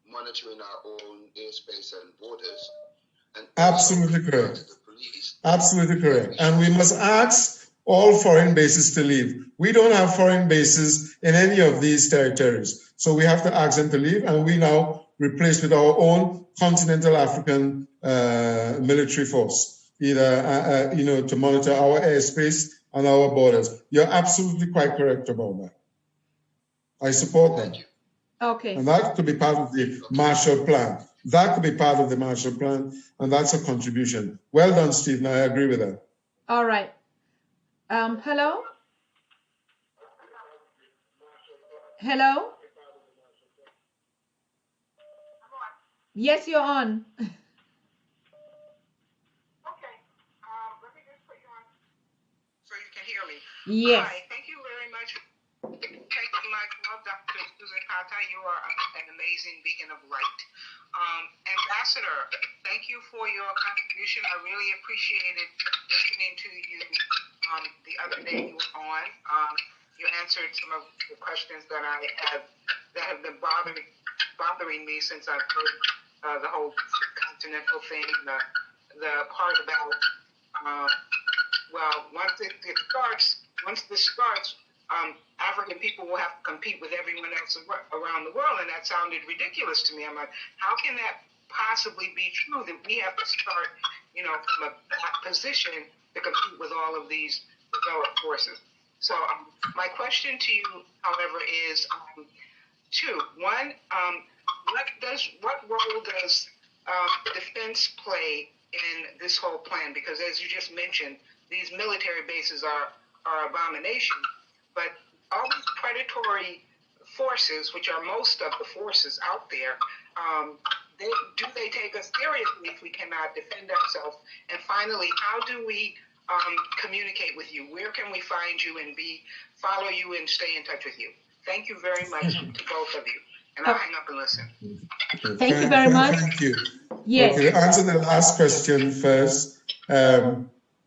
monitoring our own airspace and borders. And absolutely correct. The police, absolutely correct. And we must ask all foreign bases to leave. We don't have foreign bases in any of these territories. So we have to ask them to leave, and we now replace with our own continental African military force, either to monitor our airspace and our borders. You're absolutely quite correct about that. I support that. Okay. And that could be part of the Marshall Plan. That could be part of the Marshall Plan, and that's a contribution. Well done, Stephen. I agree with that. All right. Hello? Hello? Yes, you're on. Okay. Let me just put you on so you can hear me. Yes. Hi. Thank you very much for taking my call, Dr. Susan Kata. You are an amazing beacon of light. Ambassador, thank you for your contribution. I really appreciated listening to you the other day you were on. You answered some of the questions that I have that have been bothering me since I've heard the whole Continental thing, the part about once this starts, African people will have to compete with everyone else around the world, and that sounded ridiculous to me. I'm like, how can that possibly be true, that we have to start, from a position to compete with all of these developed forces? So my question to you, however, is two. One, what role does defense play in this whole plan? Because as you just mentioned, these military bases are abomination, but all these predatory forces, which are most of the forces out there, do they take us seriously if we cannot defend ourselves? And finally, how do we communicate with you? Where can we find you and follow you and stay in touch with you? Thank you very much to both of you. And I'll hang up and listen. Thank you very much. Thank you. Yes. Okay, to answer the last question first,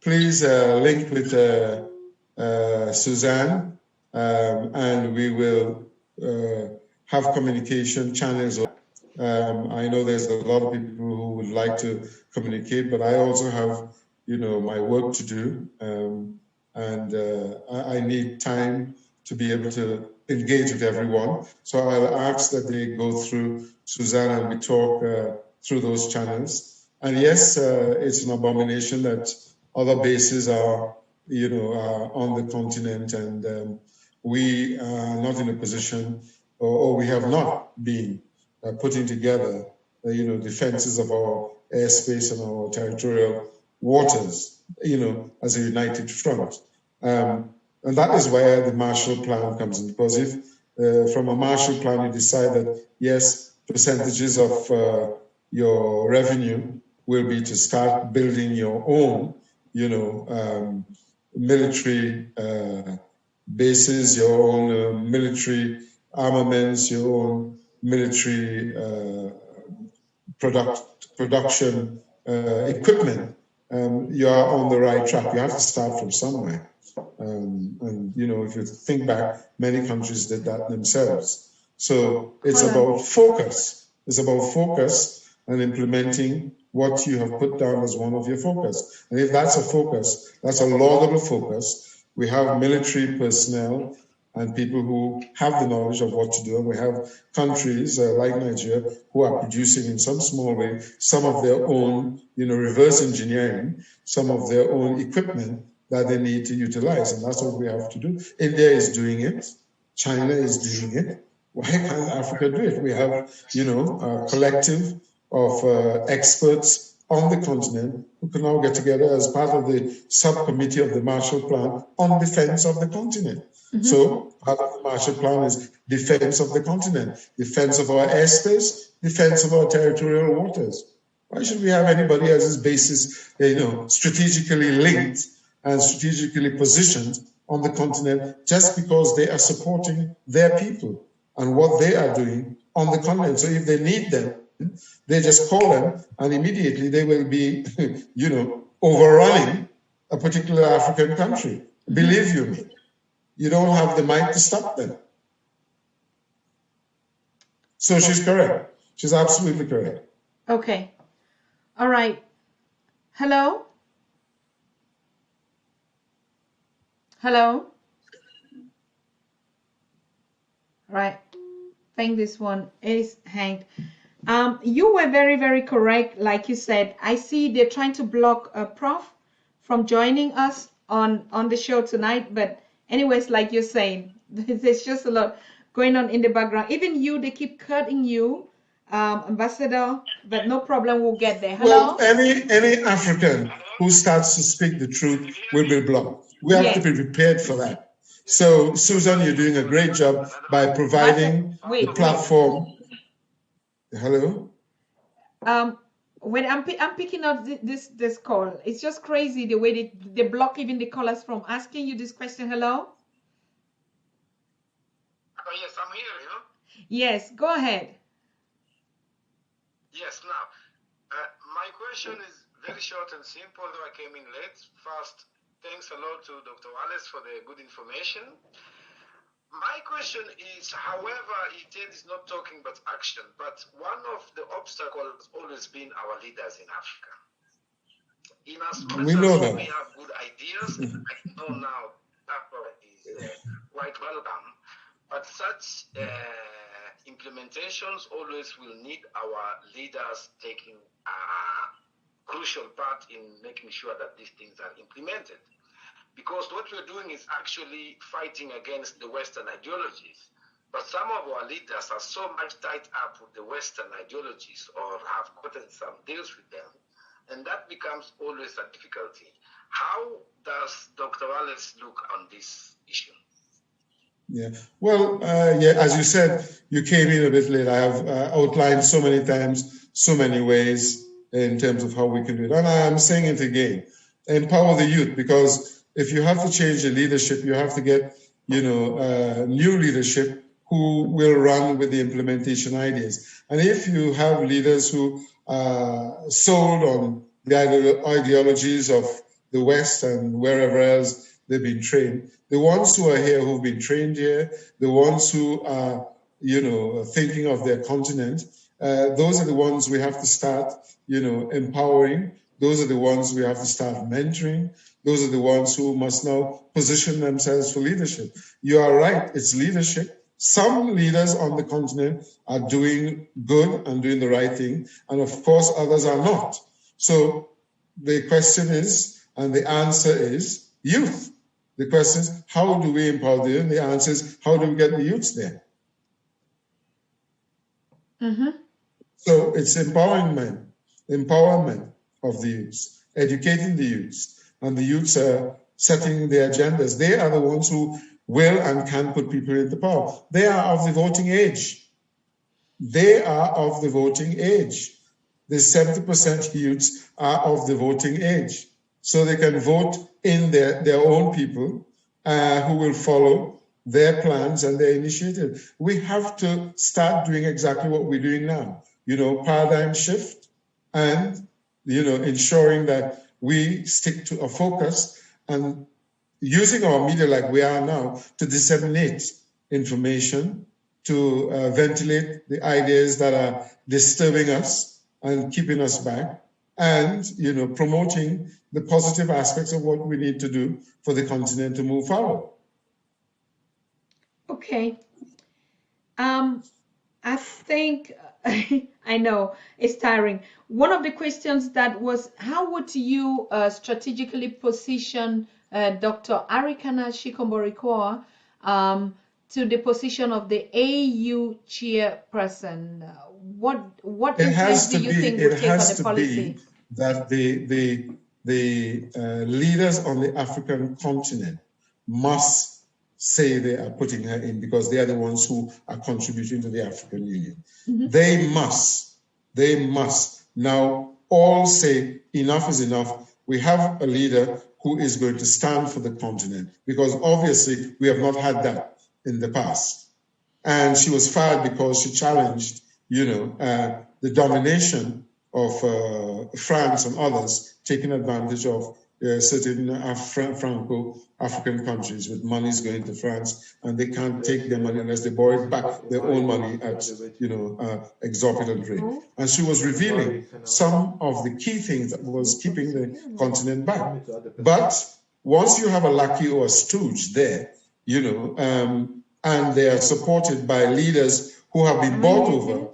please link with Suzanne, and we will have communication channels. I know there's a lot of people who would like to communicate, but I also have, my work to do, and I need time to be able to engage with everyone. So I'll ask that they go through Suzanne and we talk through those channels. And yes, it's an abomination that other bases are, on the continent, and we are not in a position, or we have not been putting together, defenses of our airspace and our territorial waters, as a united front. And that is where the Marshall Plan comes in, because if from a Marshall Plan you decide that, yes, percentages of your revenue will be to start building your own, military bases, your own military armaments, your own military production equipment, you are on the right track. You have to start from somewhere. And if you think back, many countries did that themselves. So it's about focus. It's about focus and implementing what you have put down as one of your focus. And if that's a focus, that's a laudable focus. We have military personnel and people who have the knowledge of what to do. And we have countries like Nigeria who are producing in some small way some of their own, reverse engineering, some of their own equipment that they need to utilize. And that's what we have to do. India is doing it. China is doing it. Why can't Africa do it? We have, a collective of experts on the continent who can now get together as part of the subcommittee of the Marshall Plan on defense of the continent. So part of the Marshall Plan is defense of the continent, defense of our airspace, defense of our territorial waters. Why should we have anybody else's bases, strategically linked and strategically positioned on the continent just because they are supporting their people? and what they are doing on the continent. So if they need them, they just call them, and immediately they will be, overrunning a particular African country. Believe you me, you don't have the might to stop them. So she's correct. She's absolutely correct. Okay. All right. Hello? Hello? Right. I think this one is hanged. You were very, very correct. Like you said, I see they're trying to block Prof from joining us on the show tonight. But anyways, like you're saying, there's just a lot going on in the background. Even you, they keep cutting you, Ambassador, but no problem, we'll get there. Hello? Well, any African who starts to speak the truth will be blocked. We have to be prepared for that. So, Susan, you're doing a great job by providing the platform. Hello? When I'm picking up this call, it's just crazy the way they block even the callers from asking you this question. Hello? Yes, I'm here, you know? Yes, go ahead. Yes, now, my question is very short and simple, though I came in late. First, thanks a lot to Dr. Wallace for the good information. My question is, however, he is not talking but action, but one of the obstacles has always been our leaders in Africa. In as much as we have good ideas, I know now Africa is quite welcome, but such implementations always will need our leaders taking a crucial part in making sure that these things are implemented. Because what we're doing is actually fighting against the Western ideologies. But some of our leaders are so much tied up with the Western ideologies or have gotten some deals with them, and that becomes always a difficulty. How does Dr. Wallace look on this issue? Yeah, well, as you said, you came in a bit late. I have outlined so many times, so many ways in terms of how we can do it. And I'm saying it again, empower the youth, because if you have to change the leadership, you have to get, new leadership who will run with the implementation ideas. And if you have leaders who are sold on the ideologies of the West and wherever else they've been trained, the ones who are here, who've been trained here, the ones who are, thinking of their continent, those are the ones we have to start, empowering. Those are the ones we have to start mentoring. Those are the ones who must now position themselves for leadership. You are right, it's leadership. Some leaders on the continent are doing good and doing the right thing, and of course others are not. So the question is, and the answer is, youth. The question is, how do we empower the youth? The answer is, how do we get the youths there? So it's empowerment of the youths, educating the youths, and the youths are setting the agendas. They are the ones who will and can put people into power. They are of the voting age. They are of the voting age. The 70% youths are of the voting age. So they can vote in their own people who will follow their plans and their initiative. We have to start doing exactly what we're doing now. Paradigm shift and, ensuring that we stick to a focus and using our media like we are now to disseminate information, to ventilate the ideas that are disturbing us and keeping us back, and promoting the positive aspects of what we need to do for the continent to move forward. Okay. I think I know it's tiring. One of the questions that was, how would you strategically position Dr. Arikana Shikomborikoa to the position of the AU chairperson? What influence do you think would take on the policy? That the leaders on the African continent must say they are putting her in, because they are the ones who are contributing to the African Union. They must now all say enough is enough. We have a leader who is going to stand for the continent, because obviously we have not had that in the past. and she was fired because she challenged, the domination of France and others, taking advantage of certain Franco-African countries with monies going to France, and they can't take their money unless they borrow back their own money at, exorbitant rate. And she was revealing some of the key things that was keeping the continent back. But once you have a lackey or a stooge there, and they are supported by leaders who have been bought over,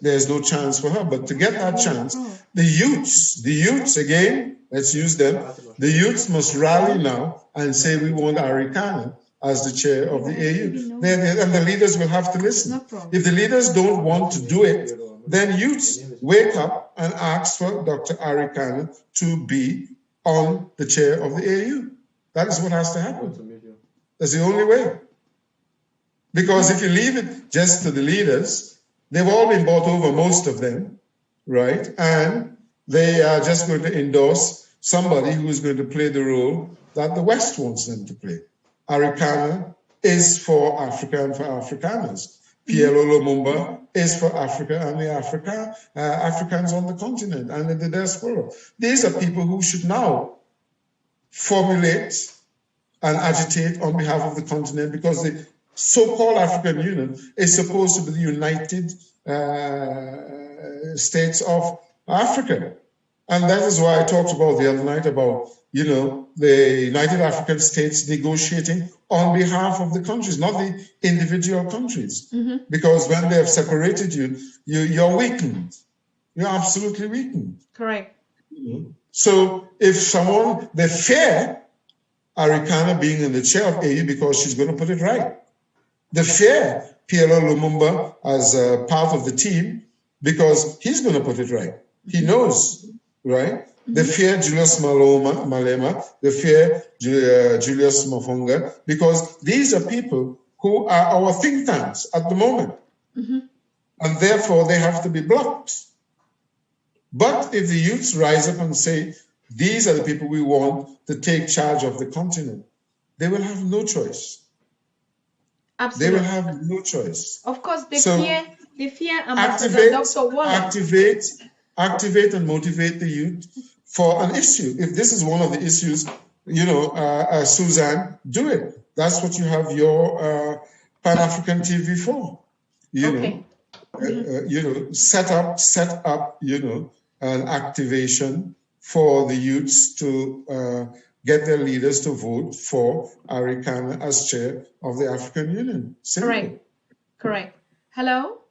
there's no chance for her. But to get that chance, the youths again, let's use them, the youths must rally now and say we want Arikana as the chair of the AU. And the leaders will have to listen. If the leaders don't want to do it, then youths wake up and ask for Dr. Arikana to be on the chair of the AU. That is what has to happen. That's the only way. Because if you leave it just to the leaders, they've all been bought over, most of them, right? And they are just going to endorse somebody who is going to play the role that the West wants them to play. Arikana is for Africa and for Afrikaners. PLO Lumumba is for Africa and the Africans on the continent and in the diaspora. These are people who should now formulate and agitate on behalf of the continent, because the so-called African Union is supposed to be the United States of Africa. And that is why I talked about the other night about, the United African States negotiating on behalf of the countries, not the individual countries. Because when they have separated you, you're weakened. You're absolutely weakened. Correct. So if someone, they fear Arikana being in the chair of AU because she's going to put it right. They fear PLO Lumumba as a part of the team because he's going to put it right. He knows, right? They fear Julius Malema. They fear Julius Mafunga, because these are people who are our think tanks at the moment. And therefore, they have to be blocked. But if the youths rise up and say, these are the people we want to take charge of the continent, they will have no choice. Absolutely. They will have no choice. Of course, they So fear Ambassador Dr. Wallace. Activate and motivate the youth for an issue. If this is one of the issues, Suzanne, do it. That's what you have your Pan-African TV for. Set up, an activation for the youths to get their leaders to vote for Arikana as chair of the African Union. Simple. Correct. Hello?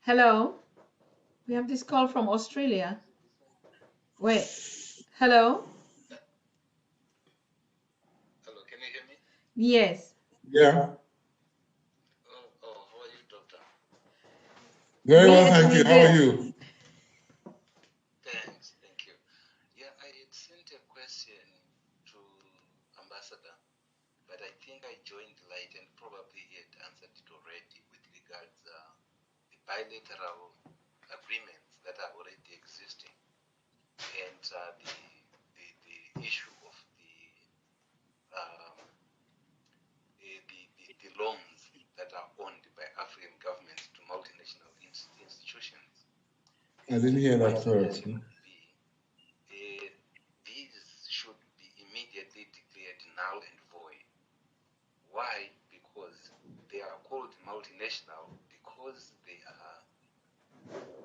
Hello? We have this call from Australia. Wait. Hello? Hello, can you hear me? Yes. Yeah. How are you, doctor? Very well, thank you. How are you? Thanks, thank you. Yeah, I had sent a question to Ambassador, but I think I joined late and probably he had answered it already with regards the bilateral agreements that are already existing and the issue of the loans that are owned by African governments to multinational institutions. I didn't hear that first. These should be immediately declared null and void. Why? Because they are called multinational because they are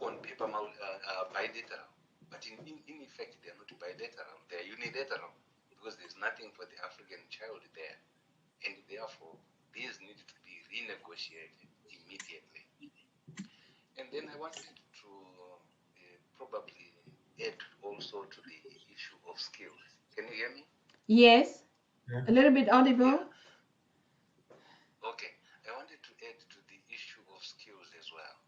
on paper bilateral, but in effect they are not bilateral, they are unilateral, because there's nothing for the African child there, and therefore these need to be renegotiated immediately. And then I wanted to probably add also to the issue of skills. Can you hear me? Yes. Yeah. A little bit audible. Yeah. Okay. I wanted to add to the issue of skills as well.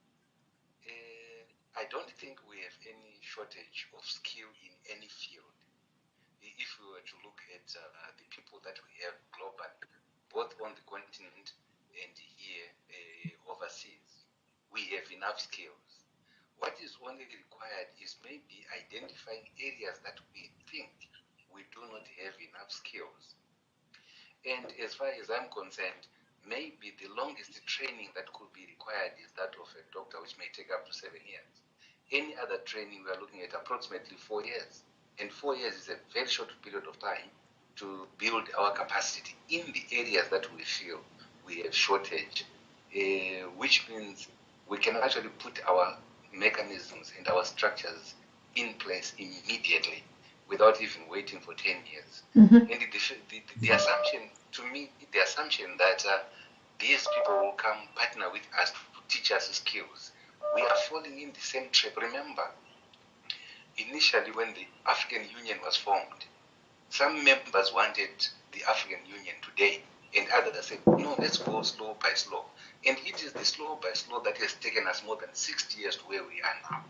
I don't think we have any shortage of skill in any field. If we were to look at the people that we have globally, both on the continent and here overseas, we have enough skills. What is only required is maybe identifying areas that we think we do not have enough skills. And as far as I'm concerned, maybe the longest training that could be required is that of a doctor, which may take up to 7 years. Any other training, we are looking at approximately 4 years. And 4 years is a very short period of time to build our capacity in the areas that we feel we have shortage, which means we can actually put our mechanisms and our structures in place immediately without even waiting for 10 years. And the assumption, to me, the assumption that these people will come partner with us to teach us skills, we are falling in the same trap. Remember, initially when the African Union was formed, some members wanted the African Union today, and others said, no, let's go slow by slow. And it is the slow by slow that has taken us more than 60 years to where we are now.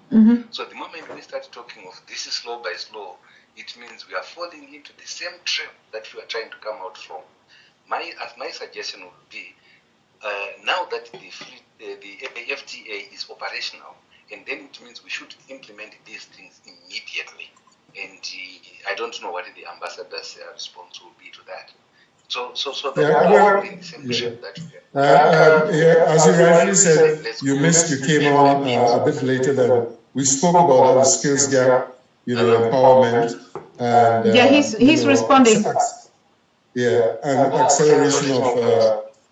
So the moment we start talking of this is slow by slow, it means we are falling into the same trap that we are trying to come out from. My suggestion would be, now that the FTA is operational, and then it means we should implement these things immediately. And I don't know what the ambassador's response will be to that. So that we are in the same trap that we are. As you rightly said, you came on a bit later than we spoke about the skills gap, empowerment, and he's responding. And acceleration of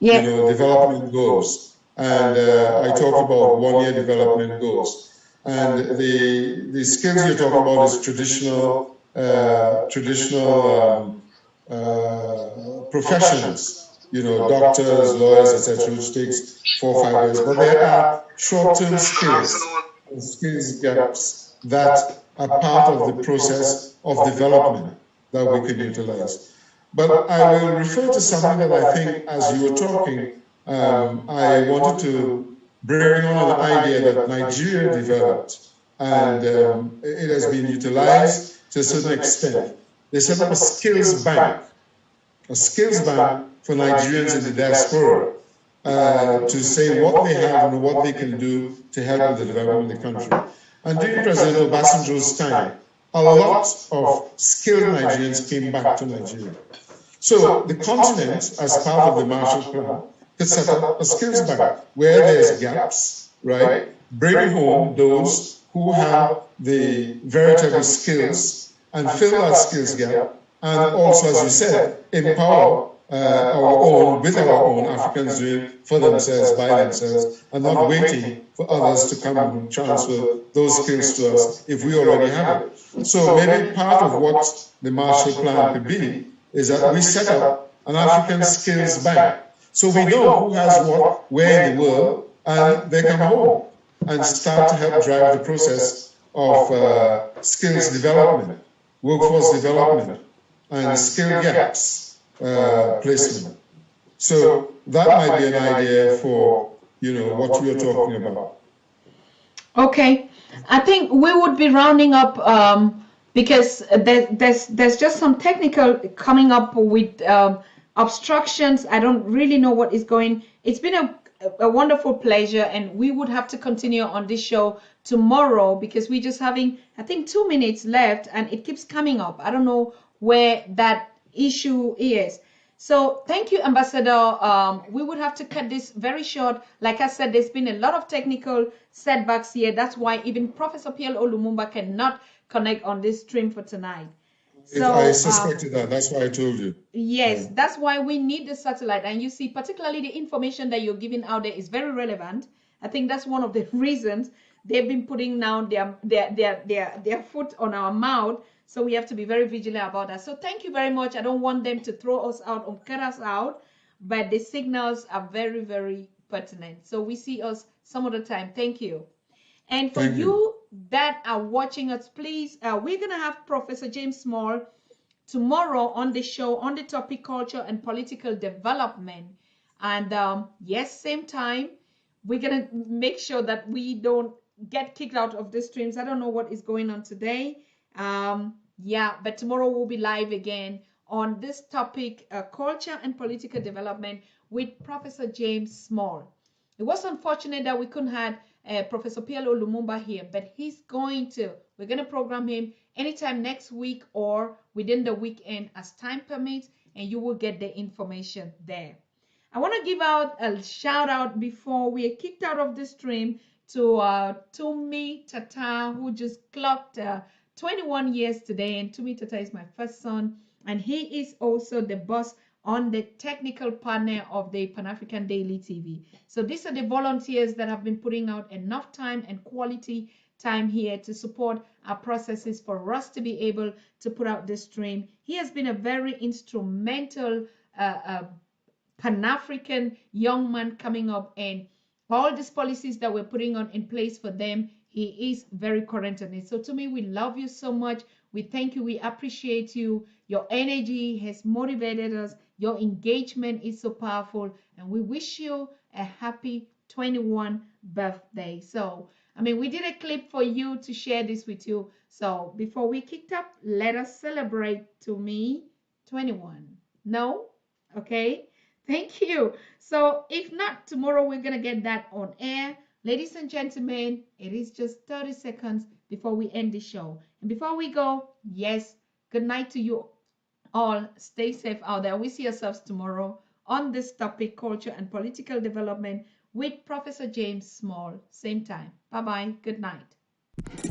development goals. And I talked about one-year development goals. And the skills you're talking about is traditional professions, doctors, lawyers, etc., which takes 4 or 5 years. But there are short-term skills gaps that are part of the process of development that we can utilize. But I will refer to something that I think, as you were talking, I wanted to bring on an idea that Nigeria developed, and it has been utilized to a certain extent. They set up a skills bank for Nigerians in the diaspora to say what they have and what they can do to help with the development of the country. And during President Obasanjo's time, a lot of skilled Nigerians came back to Nigeria. So the continent, as part of the Marshall Plan, could set up a skills bank where there's gaps, right? Bring home those who have the veritable skills and fill that skills gap, and also, as you said, empower with our own Africans doing for themselves, by themselves, and not waiting for others to come and transfer those skills to us if we already have it. So maybe part of what the Marshall Plan could be is that we set up an African skills bank. So we know who has what, where in the world, and they come home and start to help drive the process of skills development, workforce development, and skill gaps placement. So that might be an idea for, what we are talking about. Okay, I think we would be rounding up because there's just some technical coming up with obstructions. I don't really know what is going. It's been a wonderful pleasure, and we would have to continue on this show tomorrow because we're just having, I think, 2 minutes left, and it keeps coming up. I don't know where that issue is. So thank you, Ambassador. We would have to cut this very short. Like I said, there's been a lot of technical setbacks here. That's why even Professor PLO Lumumba cannot connect on this stream for tonight. So I suspected that. That's why I told you. Yes, that's why we need the satellite. And you see, particularly the information that you're giving out there is very relevant. I think that's one of the reasons they've been putting down their foot on our mouth. So we have to be very vigilant about that. So thank you very much. I don't want them to throw us out or cut us out, but the signals are very, very pertinent. So we see us some other time. Thank you. And for you that are watching us, please, we're going to have Professor James Small tomorrow on the show on the topic culture and political development. And yes, same time, we're going to make sure that we don't get kicked out of the streams. I don't know what is going on today. Yeah, but tomorrow we'll be live again on this topic, culture and political development with Professor James Small. It was unfortunate that we couldn't have Professor PLO Lumumba here, but we're going to program him anytime next week or within the weekend as time permits, and you will get the information there. I want to give out a shout out before we are kicked out of the stream to Tumi Tata, who just clocked 21 years today. And Tumi Tata is my first son, and he is also the boss on the technical partner of the Pan-African Daily TV. So these are the volunteers that have been putting out enough time and quality time here to support our processes for us to be able to put out this stream. He has been a very instrumental Pan-African young man coming up, and all these policies that we're putting on in place for them, he is very current on it. So to me, we love you so much. We thank you. We appreciate you. Your energy has motivated us. Your engagement is so powerful, and we wish you a happy 21 birthday. So, I mean, we did a clip for you to share this with you. So before we kicked up, let us celebrate to me 21. No? Okay. Thank you. So if not, tomorrow we're going to get that on air. Ladies and gentlemen, it is just 30 seconds before we end the show. And before we go, yes, good night to you all. Stay safe out there. We see ourselves tomorrow on this topic, culture and political development, with Professor James Small. Same time. Bye-bye. Good night.